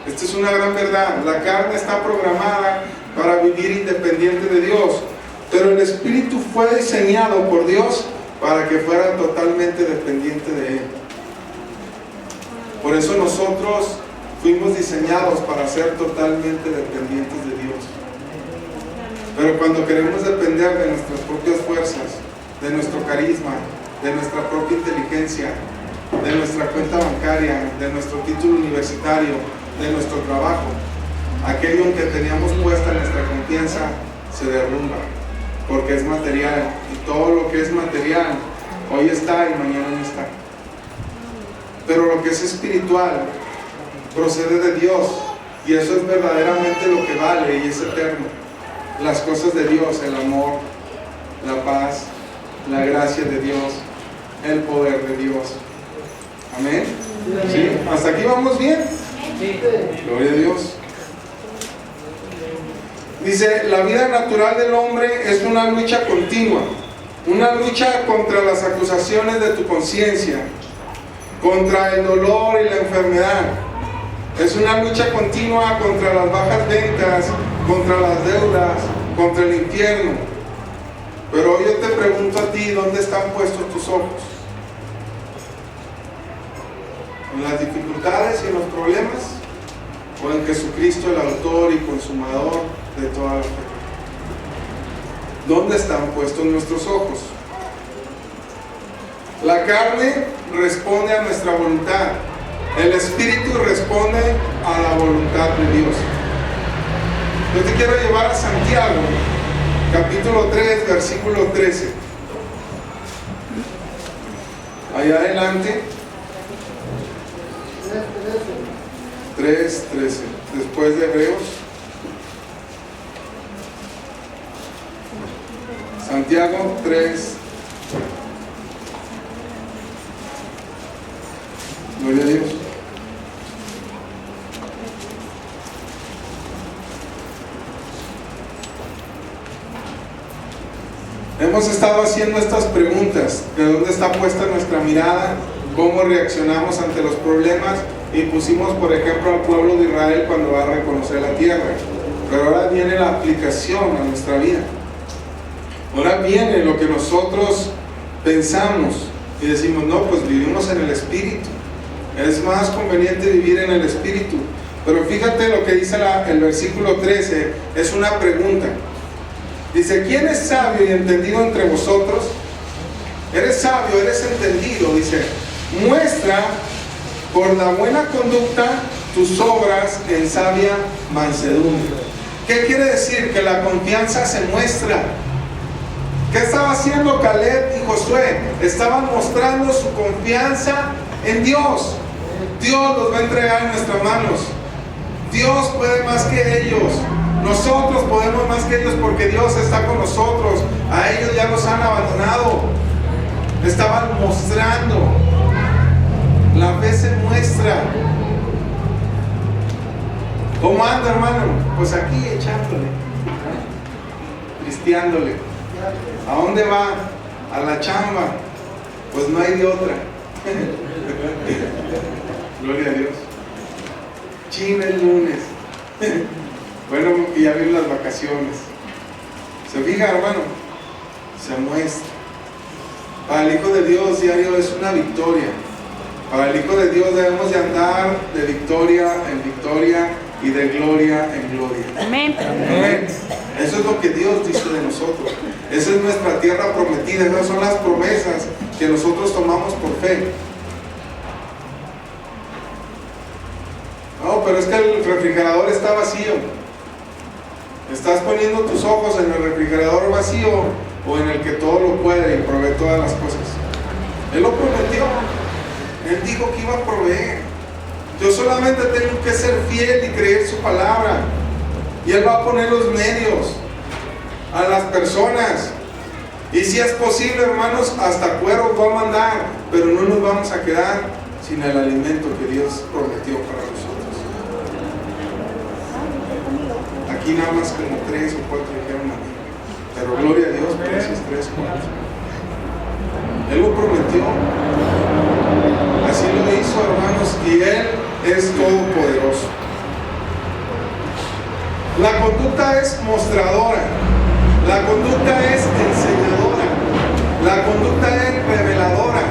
Esta es una gran verdad. La carne está programada para vivir independiente de Dios, pero el espíritu fue diseñado por Dios para que fuera totalmente dependiente de Él. Por eso nosotros fuimos diseñados para ser totalmente dependientes de Dios. Pero cuando queremos depender de nuestras propias fuerzas, de nuestro carisma, de nuestra propia inteligencia, de nuestra cuenta bancaria, de nuestro título universitario, de nuestro trabajo, aquello en que teníamos puesta nuestra confianza se derrumba, porque es material, y todo lo que es material hoy está y mañana no está. Pero lo que es espiritual procede de Dios, y eso es verdaderamente lo que vale y es eterno. Las cosas de Dios, el amor, la paz, la gracia de Dios, el poder de Dios. Amén. ¿Sí? ¿Hasta aquí vamos bien? Gloria a Dios. Dice: la vida natural del hombre es una lucha continua, una lucha contra las acusaciones de tu conciencia, contra el dolor y la enfermedad. Es una lucha continua contra las bajas ventas, contra las deudas, contra el infierno. Pero hoy yo te pregunto a ti, ¿dónde están puestos tus ojos? ¿En las dificultades y en los problemas? ¿O en Jesucristo, el autor y consumador de toda la fe? ¿Dónde están puestos nuestros ojos? La carne responde a nuestra voluntad. El espíritu responde a la voluntad de Dios. Yo te quiero llevar a Santiago, capítulo 3, versículo 13. Allá adelante. 3:13. Después de Hebreos. Santiago 3. Gloria a Dios. Hemos estado haciendo estas preguntas: ¿de dónde está puesta nuestra mirada? ¿Cómo reaccionamos ante los problemas? Y pusimos, por ejemplo, al pueblo de Israel cuando va a reconocer la tierra. Pero ahora viene la aplicación a nuestra vida. Ahora viene lo que nosotros pensamos y decimos: no, pues vivimos en el Espíritu. Es más conveniente vivir en el Espíritu. Pero fíjate lo que dice el versículo 13, es una pregunta. Dice: ¿quién es sabio y entendido entre vosotros? Eres sabio, eres entendido. Dice: muestra por la buena conducta tus obras en sabia mansedumbre. ¿Qué quiere decir? Que la confianza se muestra. ¿Qué estaba haciendo Caleb y Josué? Estaban mostrando su confianza en Dios. Dios los va a entregar en nuestras manos. Dios puede más que ellos. Nosotros podemos más que ellos porque Dios está con nosotros. A ellos ya los han abandonado. Estaban mostrando. La fe se muestra. ¿Cómo anda, hermano? Pues aquí echándole, cristiándole. ¿A dónde va? A la chamba. Pues no hay de otra. Gloria a Dios. China el lunes. Bueno, y ya vienen las vacaciones. ¿Se fija, hermano? Se muestra. Para el Hijo de Dios diario es una victoria. Para el Hijo de Dios debemos de andar de victoria en victoria y de gloria en gloria. Amén. Amén. Eso es lo que Dios dice de nosotros. Esa es nuestra tierra prometida. Esas son las promesas que nosotros tomamos por fe. No, pero es que el refrigerador está vacío. Estás poniendo tus ojos en el refrigerador vacío o en el que todo lo puede y provee todas las cosas. Él lo prometió. Él dijo que iba a proveer. Yo solamente tengo que ser fiel y creer su palabra. Y Él va a poner los medios a las personas. Y si es posible, hermanos, hasta cueros va a mandar. Pero no nos vamos a quedar sin el alimento que Dios prometió para nosotros. Aquí nada más como 3 o 4 dijeron a mí. Pero gloria a Dios por esos 3 o 4. Él lo prometió. Así lo hizo, hermanos, y Él es todopoderoso. La conducta es mostradora, la conducta es enseñadora, la conducta es reveladora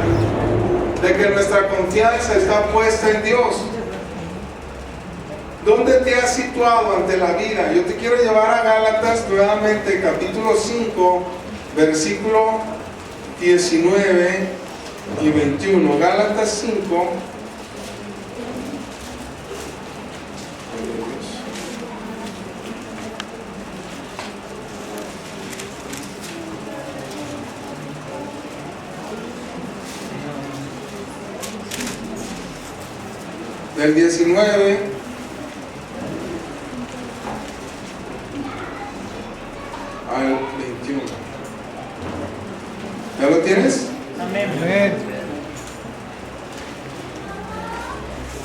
de que nuestra confianza está puesta en Dios. ¿Dónde te has situado ante la vida? Yo te quiero llevar a Gálatas nuevamente, capítulo 5, versículo 19 y 21. Gálatas 5. Del 19 al 21. ¿Ya lo tienes? Amén.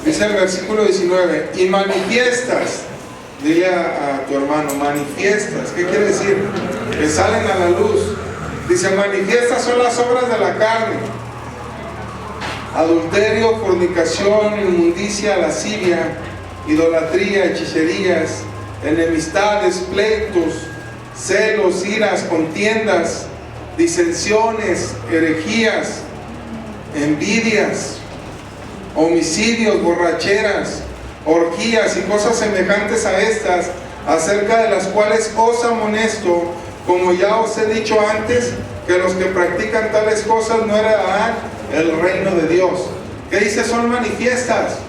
Dice el versículo 19: y manifiestas, dile a tu hermano, manifiestas. ¿Qué quiere decir? Que salen a la luz. Dice: manifiestas son las obras de la carne: adulterio, fornicación, inmundicia, lascivia, idolatría, hechicerías, enemistades, pleitos, celos, iras, contiendas, disensiones, herejías, envidias, homicidios, borracheras, orgías y cosas semejantes a estas, acerca de las cuales os amonesto, como ya os he dicho antes, que los que practican tales cosas no heredarán el reino de Dios. ¿Qué dice? Son manifiestas.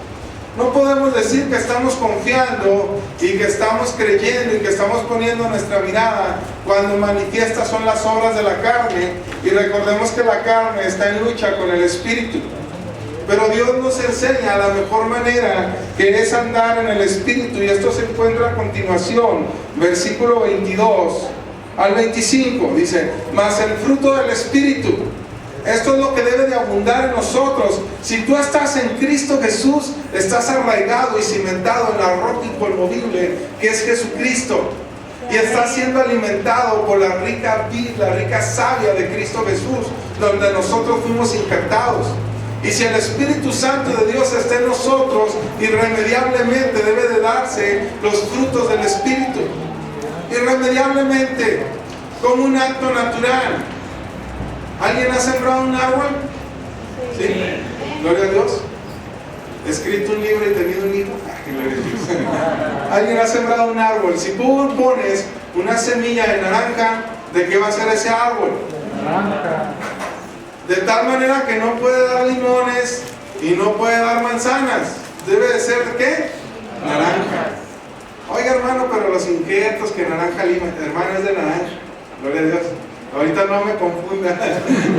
No podemos decir que estamos confiando y que estamos creyendo y que estamos poniendo nuestra mirada cuando manifiestas son las obras de la carne. Y recordemos que la carne está en lucha con el espíritu. Pero Dios nos enseña la mejor manera, que es andar en el espíritu, y esto se encuentra a continuación, versículo 22 al 25. Dice: mas el fruto del espíritu. Esto es lo que debe de abundar en nosotros. Si tú estás en Cristo Jesús, estás arraigado y cimentado en la roca inconmovible que es Jesucristo, y estás siendo alimentado por la rica vid, la rica savia de Cristo Jesús, donde nosotros fuimos injertados. Y si el Espíritu Santo de Dios está en nosotros, irremediablemente debe de darse los frutos del Espíritu. Irremediablemente, como un acto natural. ¿Alguien ha sembrado un árbol? ¿Sí? Gloria a Dios. He escrito un libro y tenido un hijo. Gloria a Dios. ¿Alguien ha sembrado un árbol? Si tú pones una semilla de naranja, ¿de qué va a ser ese árbol? Naranja. De tal manera que no puede dar limones y no puede dar manzanas. ¿Debe de ser de qué? Naranja. Oiga, hermano, pero los inquietos que naranja lima, hermano, es de naranja. Gloria a Dios. Ahorita no me confunda,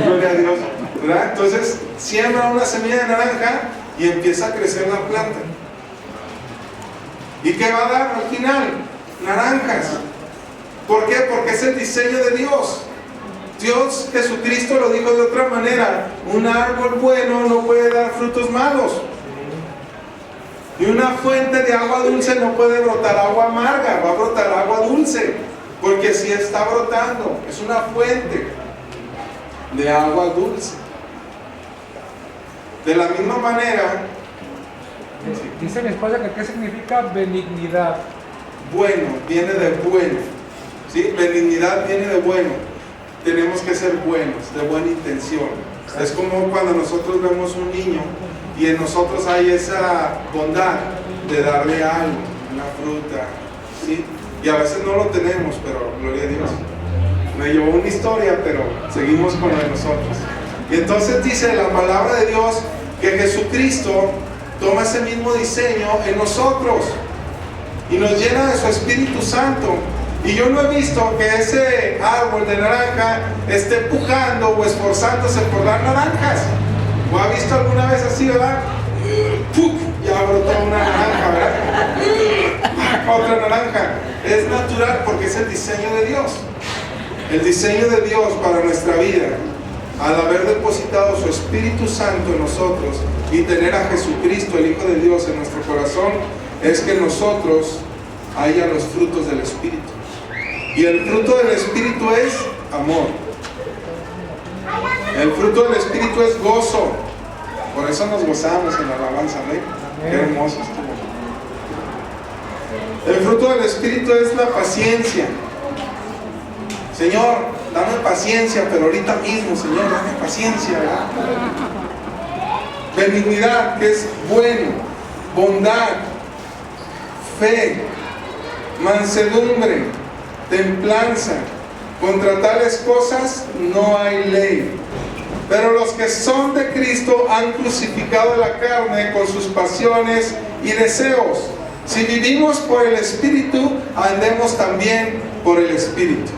gloria a Dios, ¿verdad? Entonces siembra una semilla de naranja y empieza a crecer la planta. ¿Y qué va a dar al final? Naranjas. ¿Por qué? Porque es el diseño de Dios. Dios, Jesucristo lo dijo de otra manera: un árbol bueno no puede dar frutos malos, y una fuente de agua dulce no puede brotar agua amarga, va a brotar agua dulce, porque si está brotando, es una fuente de agua dulce. De la misma manera, Dice mi esposa que ¿qué significa benignidad? bueno, viene de bueno, ¿sí? Benignidad viene de bueno. Tenemos que ser buenos, de buena intención. Es como cuando nosotros vemos un niño y en nosotros hay esa bondad de darle algo, una fruta, ¿sí? Y a veces no lo tenemos, pero gloria a Dios. Me llevó una historia, pero seguimos con lo de nosotros. Y entonces dice la palabra de Dios que Jesucristo toma ese mismo diseño en nosotros y nos llena de su Espíritu Santo. Y yo no he visto que ese árbol de naranja esté pujando o esforzándose por dar naranjas. ¿O ha visto alguna vez así, verdad? ¡Puc! Ya brotó una naranja, ¿verdad? Otra naranja. Es natural porque es el diseño de Dios. El diseño de Dios para nuestra vida, al haber depositado su Espíritu Santo en nosotros y tener a Jesucristo, el Hijo de Dios, en nuestro corazón, es que nosotros haya los frutos del Espíritu. Y el fruto del Espíritu es amor. El fruto del Espíritu es gozo. Por eso nos gozamos en la alabanza, ¿no? Qué hermoso estuvo. El fruto del Espíritu es la paciencia. Señor, dame paciencia, pero ahorita mismo, Señor, dame paciencia, ¿verdad? Benignidad, que es bueno. Bondad, fe, mansedumbre, templanza. Contra tales cosas no hay ley. Pero los que son de Cristo han crucificado la carne con sus pasiones y deseos. Si vivimos por el Espíritu, andemos también por el Espíritu.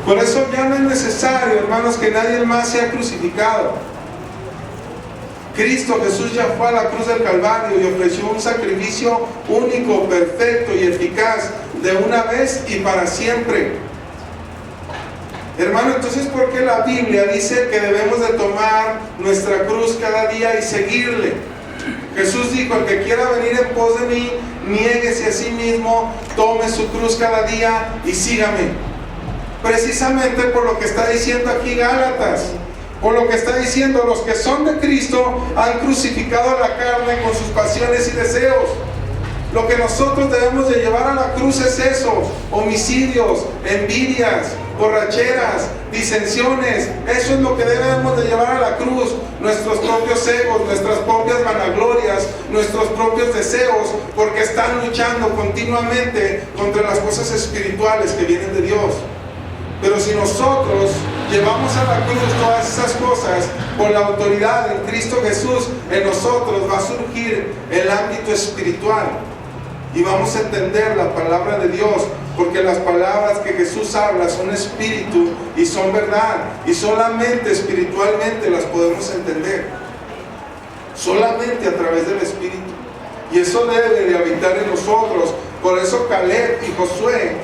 Por eso ya no es necesario, hermanos, que nadie más sea crucificado. Cristo Jesús ya fue a la cruz del Calvario y ofreció un sacrificio único, perfecto y eficaz, de una vez y para siempre. Hermano, entonces, ¿por qué la Biblia dice que debemos de tomar nuestra cruz cada día y seguirle? Jesús dijo: el que quiera venir en pos de mí, niéguese a sí mismo, tome su cruz cada día y sígame. Precisamente por lo que está diciendo aquí Gálatas, por lo que está diciendo: los que son de Cristo han crucificado la carne con sus pasiones y deseos. Lo que nosotros debemos de llevar a la cruz es eso: homicidios, envidias, borracheras, disensiones. Eso es lo que debemos de llevar a la cruz: nuestros propios egos, nuestras propias vanaglorias, nuestros propios deseos, porque están luchando continuamente contra las cosas espirituales que vienen de Dios. Pero si nosotros llevamos a la cruz todas esas cosas, por la autoridad en Cristo Jesús, en nosotros va a surgir el ámbito espiritual y vamos a entender la palabra de Dios, porque las palabras que Jesús habla son espíritu y son verdad, y solamente espiritualmente las podemos entender, solamente a través del Espíritu. Y eso debe de habitar en nosotros. Por eso Caleb y Josué,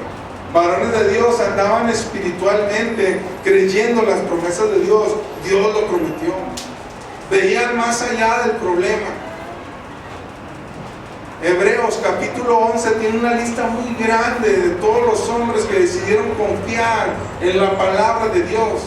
varones de Dios, andaban espiritualmente creyendo las promesas de Dios. Dios lo prometió. Veían más allá del problema. Hebreos capítulo 11 tiene una lista muy grande de todos los hombres que decidieron confiar en la palabra de Dios,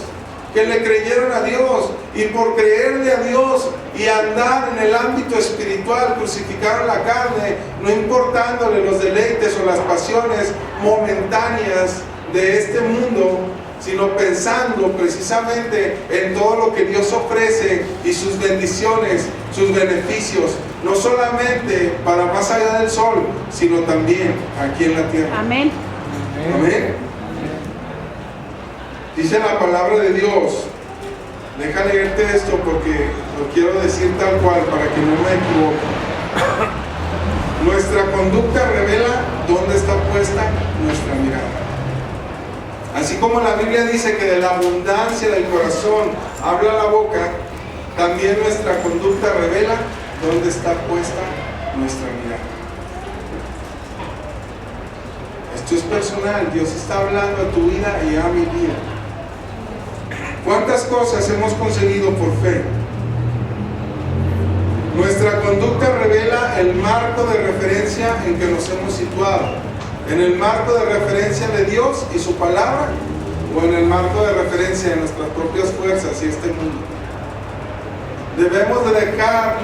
que le creyeron a Dios, y por creerle a Dios y andar en el ámbito espiritual crucificaron la carne, no importándole los deleites o las pasiones momentáneas de este mundo, sino pensando precisamente en todo lo que Dios ofrece y sus bendiciones, sus beneficios, no solamente para más allá del sol, sino también aquí en la tierra. Amén. Amén. Dice la palabra de Dios, deja leerte esto porque lo quiero decir tal cual para que no me equivoque. Nuestra conducta revela dónde está puesta nuestra mirada. Así como la Biblia dice que de la abundancia del corazón habla la boca, también nuestra conducta revela dónde está puesta nuestra mirada. Esto es personal, Dios está hablando a tu vida y a mi vida. ¿Cuántas cosas hemos conseguido por fe? Nuestra conducta revela el marco de referencia en que nos hemos situado. ¿En el marco de referencia de Dios y su palabra? ¿O en el marco de referencia de nuestras propias fuerzas y este mundo? Debemos de dejar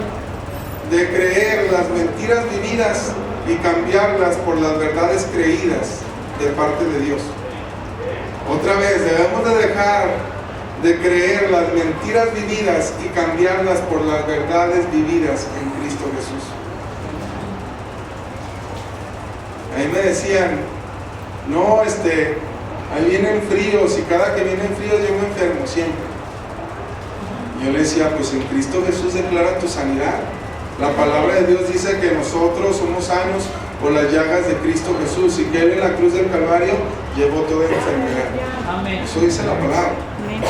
de creer las mentiras vividas y cambiarlas por las verdades creídas de parte de Dios. Otra vez, debemos de dejar de creer las mentiras vividas y cambiarlas por las verdades vividas en Cristo Jesús. Ahí me decían, no, ahí vienen fríos y cada que vienen fríos yo me enfermo siempre. Yo le decía, pues en Cristo Jesús declara tu sanidad. La palabra de Dios dice que nosotros somos sanos por las llagas de Cristo Jesús y que Él en la cruz del Calvario llevó toda enfermedad. Amén. Eso dice la palabra. Amén.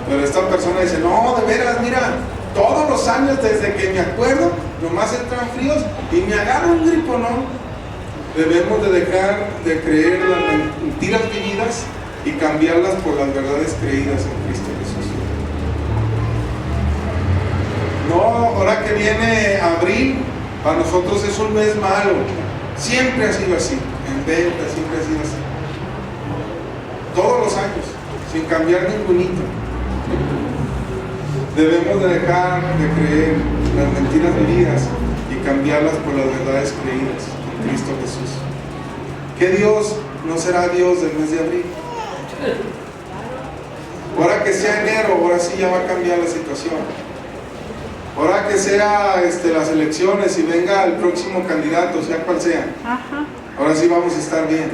Pero esta persona dice, no, de veras, mira, todos los años desde que me acuerdo, nomás entran fríos y me agarra un gripo, ¿no? Debemos de dejar de creer las mentiras vividas y cambiarlas por las verdades creídas en Cristo Jesús. No, ahora que viene abril, para nosotros es un mes malo. Siempre ha sido así, en venta siempre ha sido así. Todos los años, sin cambiar ningunito. Debemos de dejar de creer las mentiras vividas y cambiarlas por las verdades creídas en Cristo Jesús. ¿Qué Dios no será Dios del mes de abril? Ahora que sea enero, ahora sí ya va a cambiar la situación. Ahora que sea las elecciones y venga el próximo candidato, sea cual sea, Ajá. ahora sí vamos a estar bien.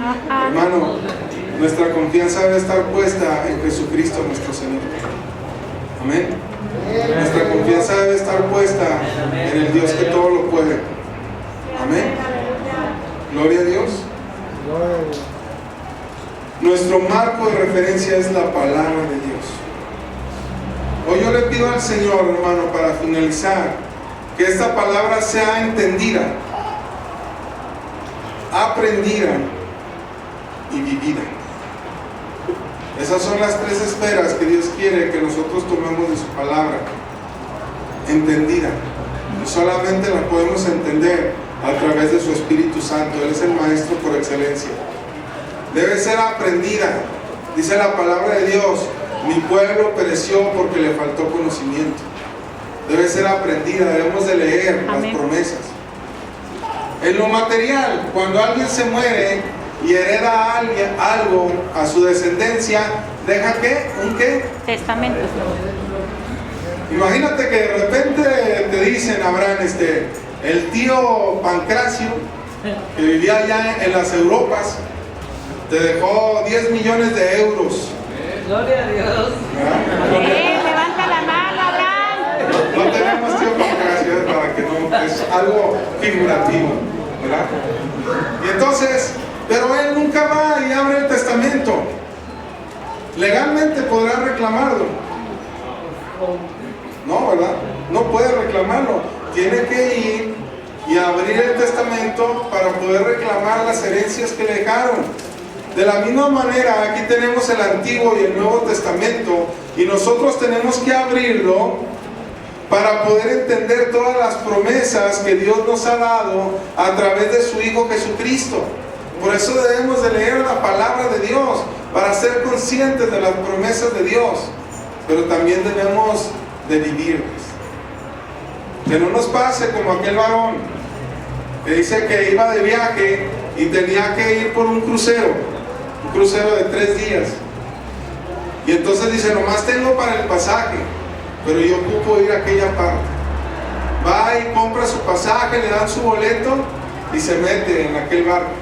Ajá. Hermano, nuestra confianza debe estar puesta en Jesucristo nuestro Señor. Amén. Nuestra confianza debe estar puesta en el Dios que todo lo puede. Amén. Gloria a Dios. Nuestro marco de referencia es la palabra de Dios. Hoy yo le pido al Señor, hermano, para finalizar, que esta palabra sea entendida, aprendida y vivida. Esas son las tres esferas que Dios quiere que nosotros tomemos de su palabra. Entendida. Y solamente la podemos entender a través de su Espíritu Santo. Él es el Maestro por excelencia. Debe ser aprendida. Dice la palabra de Dios, mi pueblo pereció porque le faltó conocimiento. Debe ser aprendida, debemos de leer Amén. las promesas. En lo material, cuando alguien se muere y hereda a alguien algo a su descendencia, ¿deja qué? ¿Un qué? Testamento. Imagínate que de repente te dicen, Abraham, el tío Pancracio, que vivía allá en las Europas, te dejó 10 millones de euros. Gloria a Dios. ¿Verdad? Levanta la mano, Abraham. No tenemos tío Pancracio para que no, es algo figurativo, ¿verdad? Y entonces, pero él nunca va y abre el testamento. Legalmente podrá reclamarlo. No, ¿verdad? No puede reclamarlo. Tiene que ir y abrir el testamento para poder reclamar las herencias que le dejaron. De la misma manera, aquí tenemos el Antiguo y el Nuevo Testamento y nosotros tenemos que abrirlo para poder entender todas las promesas que Dios nos ha dado a través de su Hijo Jesucristo. Por eso debemos de leer la palabra de Dios para ser conscientes de las promesas de Dios, pero también debemos de vivirlas. Que no nos pase como aquel varón que dice que iba de viaje y tenía que ir por un crucero de 3 días. Y entonces dice, nomás tengo para el pasaje, pero yo ocupo ir a aquella parte. Va y compra su pasaje, le dan su boleto y se mete en aquel barco.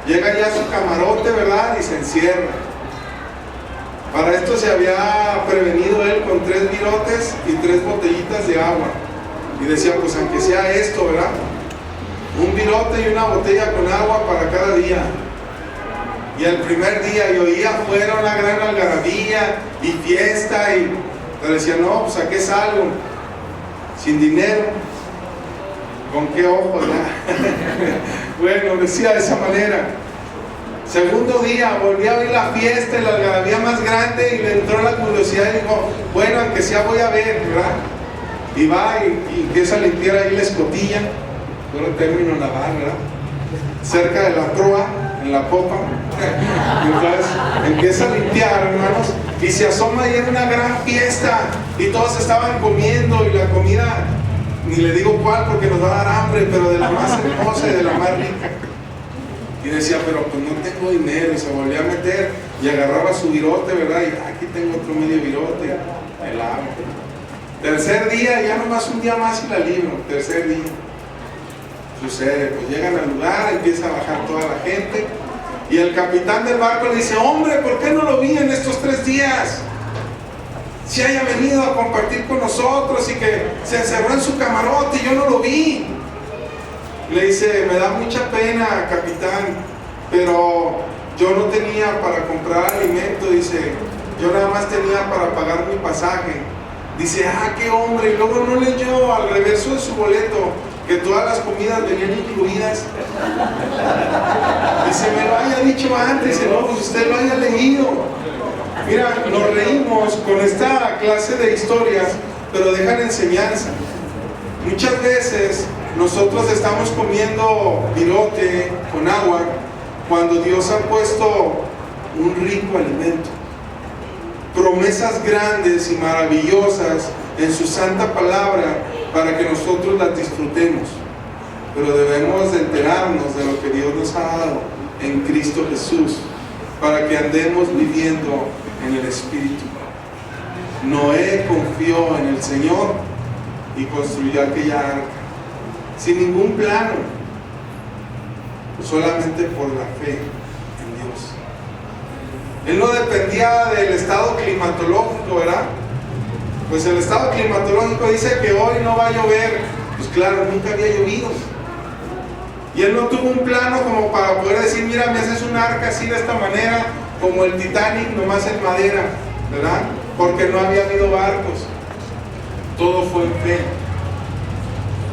Llega ya a su camarote, ¿verdad? Y se encierra. Para esto se había prevenido él con 3 virotes y 3 botellitas de agua. Y decía, pues aunque sea esto, ¿verdad? un virote y una botella con agua para cada día. Y el primer día yo oía afuera una gran algarabía y fiesta, pero decía, no, pues ¿a qué salgo? Sin dinero. ¿Con qué ojos? Bueno, decía de esa manera. Segundo día, volví a ver la fiesta, la algarabía más grande, y le entró la curiosidad y dijo, bueno, aunque sea voy a ver, ¿verdad? Y va y empieza a limpiar ahí la escotilla, yo el término lavar, ¿verdad? Cerca de la proa, en la popa. Entonces empieza a limpiar, hermanos, y se asoma y era una gran fiesta, y todos estaban comiendo, y la comida, ni le digo cuál porque nos va a dar hambre, pero de la más hermosa y de la más rica. Y decía, pero pues no tengo dinero, y se volvía a meter y agarraba su virote, ¿verdad? Y aquí tengo otro medio virote, el agua. Tercer día, ya nomás un día más y la libro. Tercer día sucede, pues llegan al lugar, empieza a bajar toda la gente, y el capitán del barco le dice, hombre, ¿por qué no lo vi en estos 3 días? Si haya venido a compartir con nosotros y que se encerró en su camarote y yo no lo vi. Le dice, me da mucha pena, capitán, pero yo no tenía para comprar alimento, dice, yo nada más tenía para pagar mi pasaje. Dice, qué hombre, y luego no leyó al reverso de su boleto que todas las comidas venían incluidas. Dice, me lo haya dicho antes, dice, no, pues usted lo haya leído. Mira, nos reímos con esta clase de historias, pero dejan enseñanza. Muchas veces nosotros estamos comiendo virote con agua cuando Dios ha puesto un rico alimento, promesas grandes y maravillosas en su santa palabra para que nosotros las disfrutemos. Pero debemos de enterarnos de lo que Dios nos ha dado en Cristo Jesús para que andemos viviendo en el Espíritu. Noé confió en el Señor y construyó aquella arca sin ningún plano, solamente por la fe en Dios. Él no dependía del estado climatológico, ¿verdad? Pues el estado climatológico dice que hoy no va a llover. Pues claro, nunca había llovido. Y él no tuvo un plano como para poder decir, mira, me haces un arca así de esta manera, como el Titanic, nomás en madera, ¿verdad? Porque no había habido barcos. Todo fue en fe.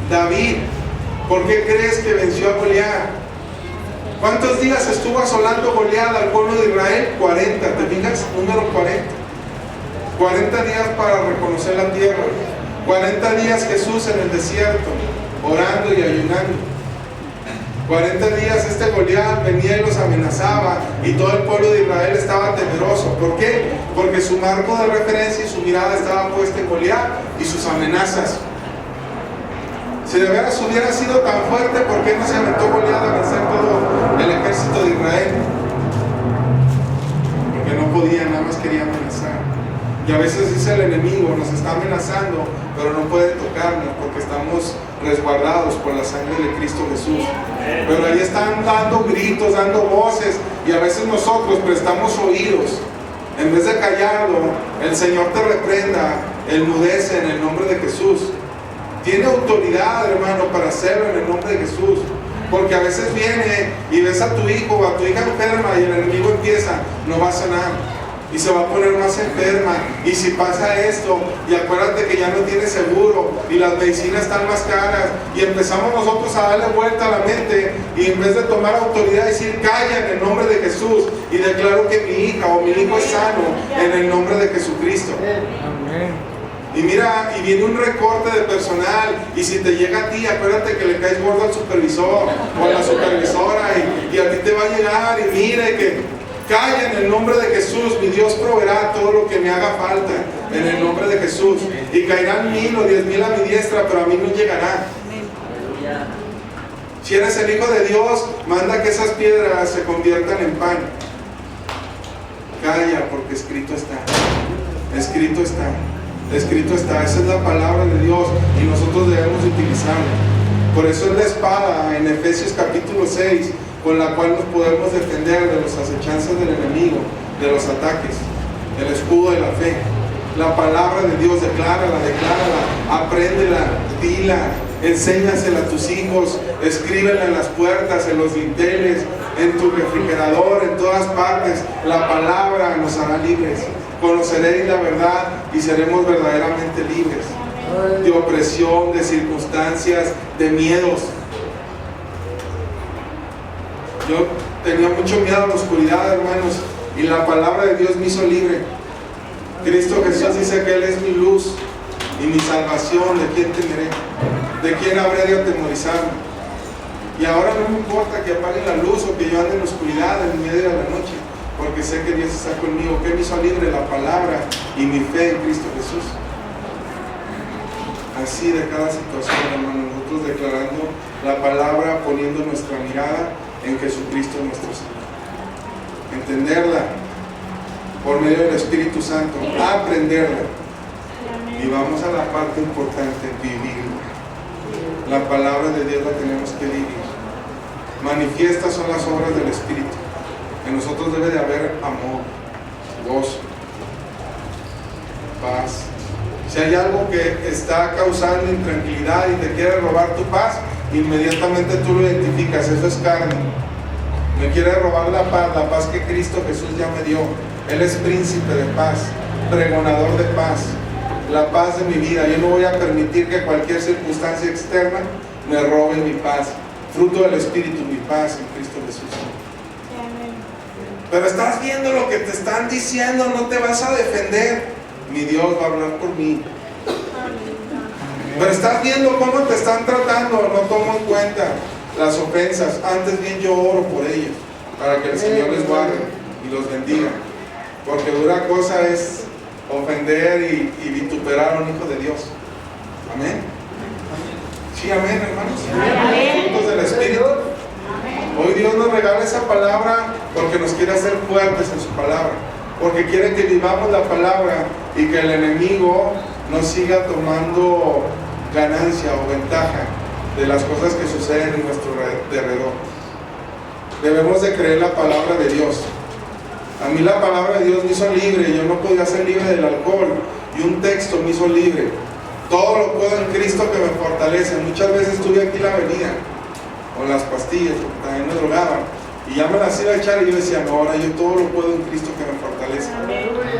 David, ¿por qué crees que venció a Goliat? ¿Cuántos días estuvo asolando Goliat al pueblo de Israel? 40, ¿te fijas? Número 40. 40 días para reconocer la tierra. 40 días Jesús en el desierto, orando y ayunando. 40 días este Goliat venía y los amenazaba, y todo el pueblo de Israel estaba temeroso. ¿Por qué? Porque su marco de referencia y su mirada estaba puesta en Goliat y sus amenazas. Si de veras hubiera sido tan fuerte, ¿por qué no se aventó Goliat a vencer todo el ejército de Israel? Porque no podía, nada más quería amenazar. Y a veces dice el enemigo, nos está amenazando, pero no puede tocarnos porque estamos resguardados por la sangre de Cristo Jesús. Pero ahí están dando gritos, dando voces, y a veces nosotros prestamos oídos. En vez de callarlo, el Señor te reprenda, enmudece en el nombre de Jesús. Tiene autoridad, hermano, para hacerlo en el nombre de Jesús. Porque a veces viene y ves a tu hijo o a tu hija enferma y el enemigo empieza, no va a sanar. Y se va a poner más enferma, y si pasa esto, y acuérdate que ya no tiene seguro, y las medicinas están más caras, y empezamos nosotros a darle vuelta a la mente, y en vez de tomar autoridad, decir, calla en el nombre de Jesús, y declaro que mi hija o mi hijo es sano, en el nombre de Jesucristo. Amén. Y mira, y viene un recorte de personal, y si te llega a ti, acuérdate que le caes gordo al supervisor, o a la supervisora, y a ti te va a llegar, y mire que... Calla en el nombre de Jesús, mi Dios proveerá todo lo que me haga falta en el nombre de Jesús. Y caerán 1000 o 10,000 a mi diestra, pero a mí no llegará. Si eres el Hijo de Dios, manda que esas piedras se conviertan en pan. Calla, porque escrito está. Escrito está. Escrito está. Esa es la palabra de Dios y nosotros debemos utilizarla. Por eso es la espada en Efesios capítulo 6, con la cual nos podemos defender de las acechanzas del enemigo, de los ataques, el escudo de la fe. La palabra de Dios, declárala, apréndela, dila, Enséñasela a tus hijos, escríbela en las puertas, en los dinteles, en tu refrigerador, en todas partes. La palabra nos hará libres. Conoceréis la verdad y seremos verdaderamente libres de opresión, de circunstancias, de miedos. Yo tenía mucho miedo a la oscuridad, hermanos, y la palabra de Dios me hizo libre. Cristo Jesús dice que Él es mi luz y mi salvación. ¿De quién temeré? ¿De quién habré de atemorizarme? Y ahora no me importa que apague la luz o que yo ande en la oscuridad en medio de la noche, porque sé que Dios está conmigo. ¿Qué me hizo libre? La palabra y mi fe en Cristo Jesús. Así de cada situación, hermano, nosotros declarando la palabra, poniendo nuestra mirada en Jesucristo nuestro Señor. Entenderla por medio del Espíritu Santo, aprenderla. Y vamos a la parte importante, vivirla. La palabra de Dios la tenemos que vivir. Manifiestas son las obras del Espíritu. En nosotros debe de haber amor, gozo, paz. Si hay algo que está causando intranquilidad y te quiere robar tu paz, inmediatamente tú lo identificas. Eso es carne. Me quiere robar la paz que Cristo Jesús ya me dio. Él es príncipe de paz, pregonador de paz, la paz de mi vida. Yo no voy a permitir que cualquier circunstancia externa me robe mi paz. Fruto del Espíritu, mi paz en Cristo Jesús. Pero estás viendo lo que te están diciendo, no te vas a defender. Mi Dios va a hablar por mí. Pero estás viendo cómo te están tratando, no tomo en cuenta las ofensas. Antes bien yo oro por ellos, para que el Señor les guarde y los bendiga. Porque dura cosa es ofender y vituperar a un hijo de Dios. Amén. Sí, amén, hermanos. Amén. Frutos del Espíritu. Hoy Dios nos regala esa palabra porque nos quiere hacer fuertes en su palabra. Porque quiere que vivamos la palabra y que el enemigo no siga tomando ganancia o ventaja de las cosas que suceden en nuestro alrededor. Debemos de creer la palabra de Dios. A mí la palabra de Dios me hizo libre. Yo no podía ser libre del alcohol y un texto me hizo libre. Todo lo puedo en Cristo que me fortalece. Muchas veces estuve aquí en la avenida con las pastillas, porque también me drogaban, y ya me las iba a echar y yo decía, no, ahora yo todo lo puedo en Cristo que me fortalece.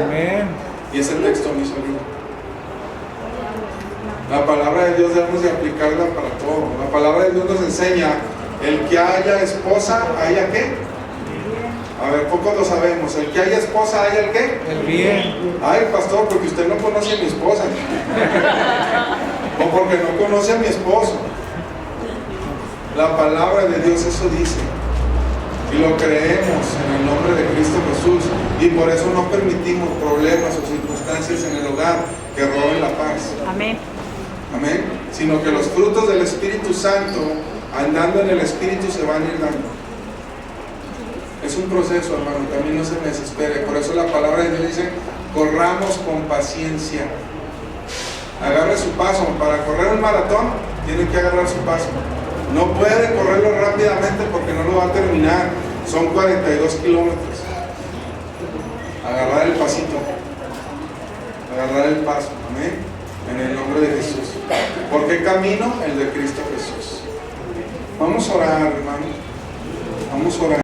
Amén. Y ese texto me hizo libre. La palabra de Dios debemos de aplicarla para todo. La palabra de Dios nos enseña, el que haya esposa, ¿haya qué? A ver, pocos lo sabemos. El que haya esposa, ¿haya el qué? El bien. Ay, pastor, porque usted no conoce a mi esposa. O porque no conoce a mi esposo. La palabra de Dios eso dice. Y lo creemos en el nombre de Cristo Jesús. Y por eso no permitimos problemas o circunstancias en el hogar que roben la paz. Amén. Amén. Sino que los frutos del Espíritu Santo, andando en el Espíritu, se van a ir dando. Es un proceso, hermano, también no se me desespere. Por eso la palabra de Dios dice, corramos con paciencia. Agarre su paso. Para correr un maratón, tiene que agarrar su paso. No puede correrlo rápidamente porque no lo va a terminar. Son 42 kilómetros. Agarrar el pasito. Agarrar el paso. Amén. En el nombre de Jesús. ¿Por qué camino? El de Cristo Jesús. Vamos a orar, hermano. Vamos a orar.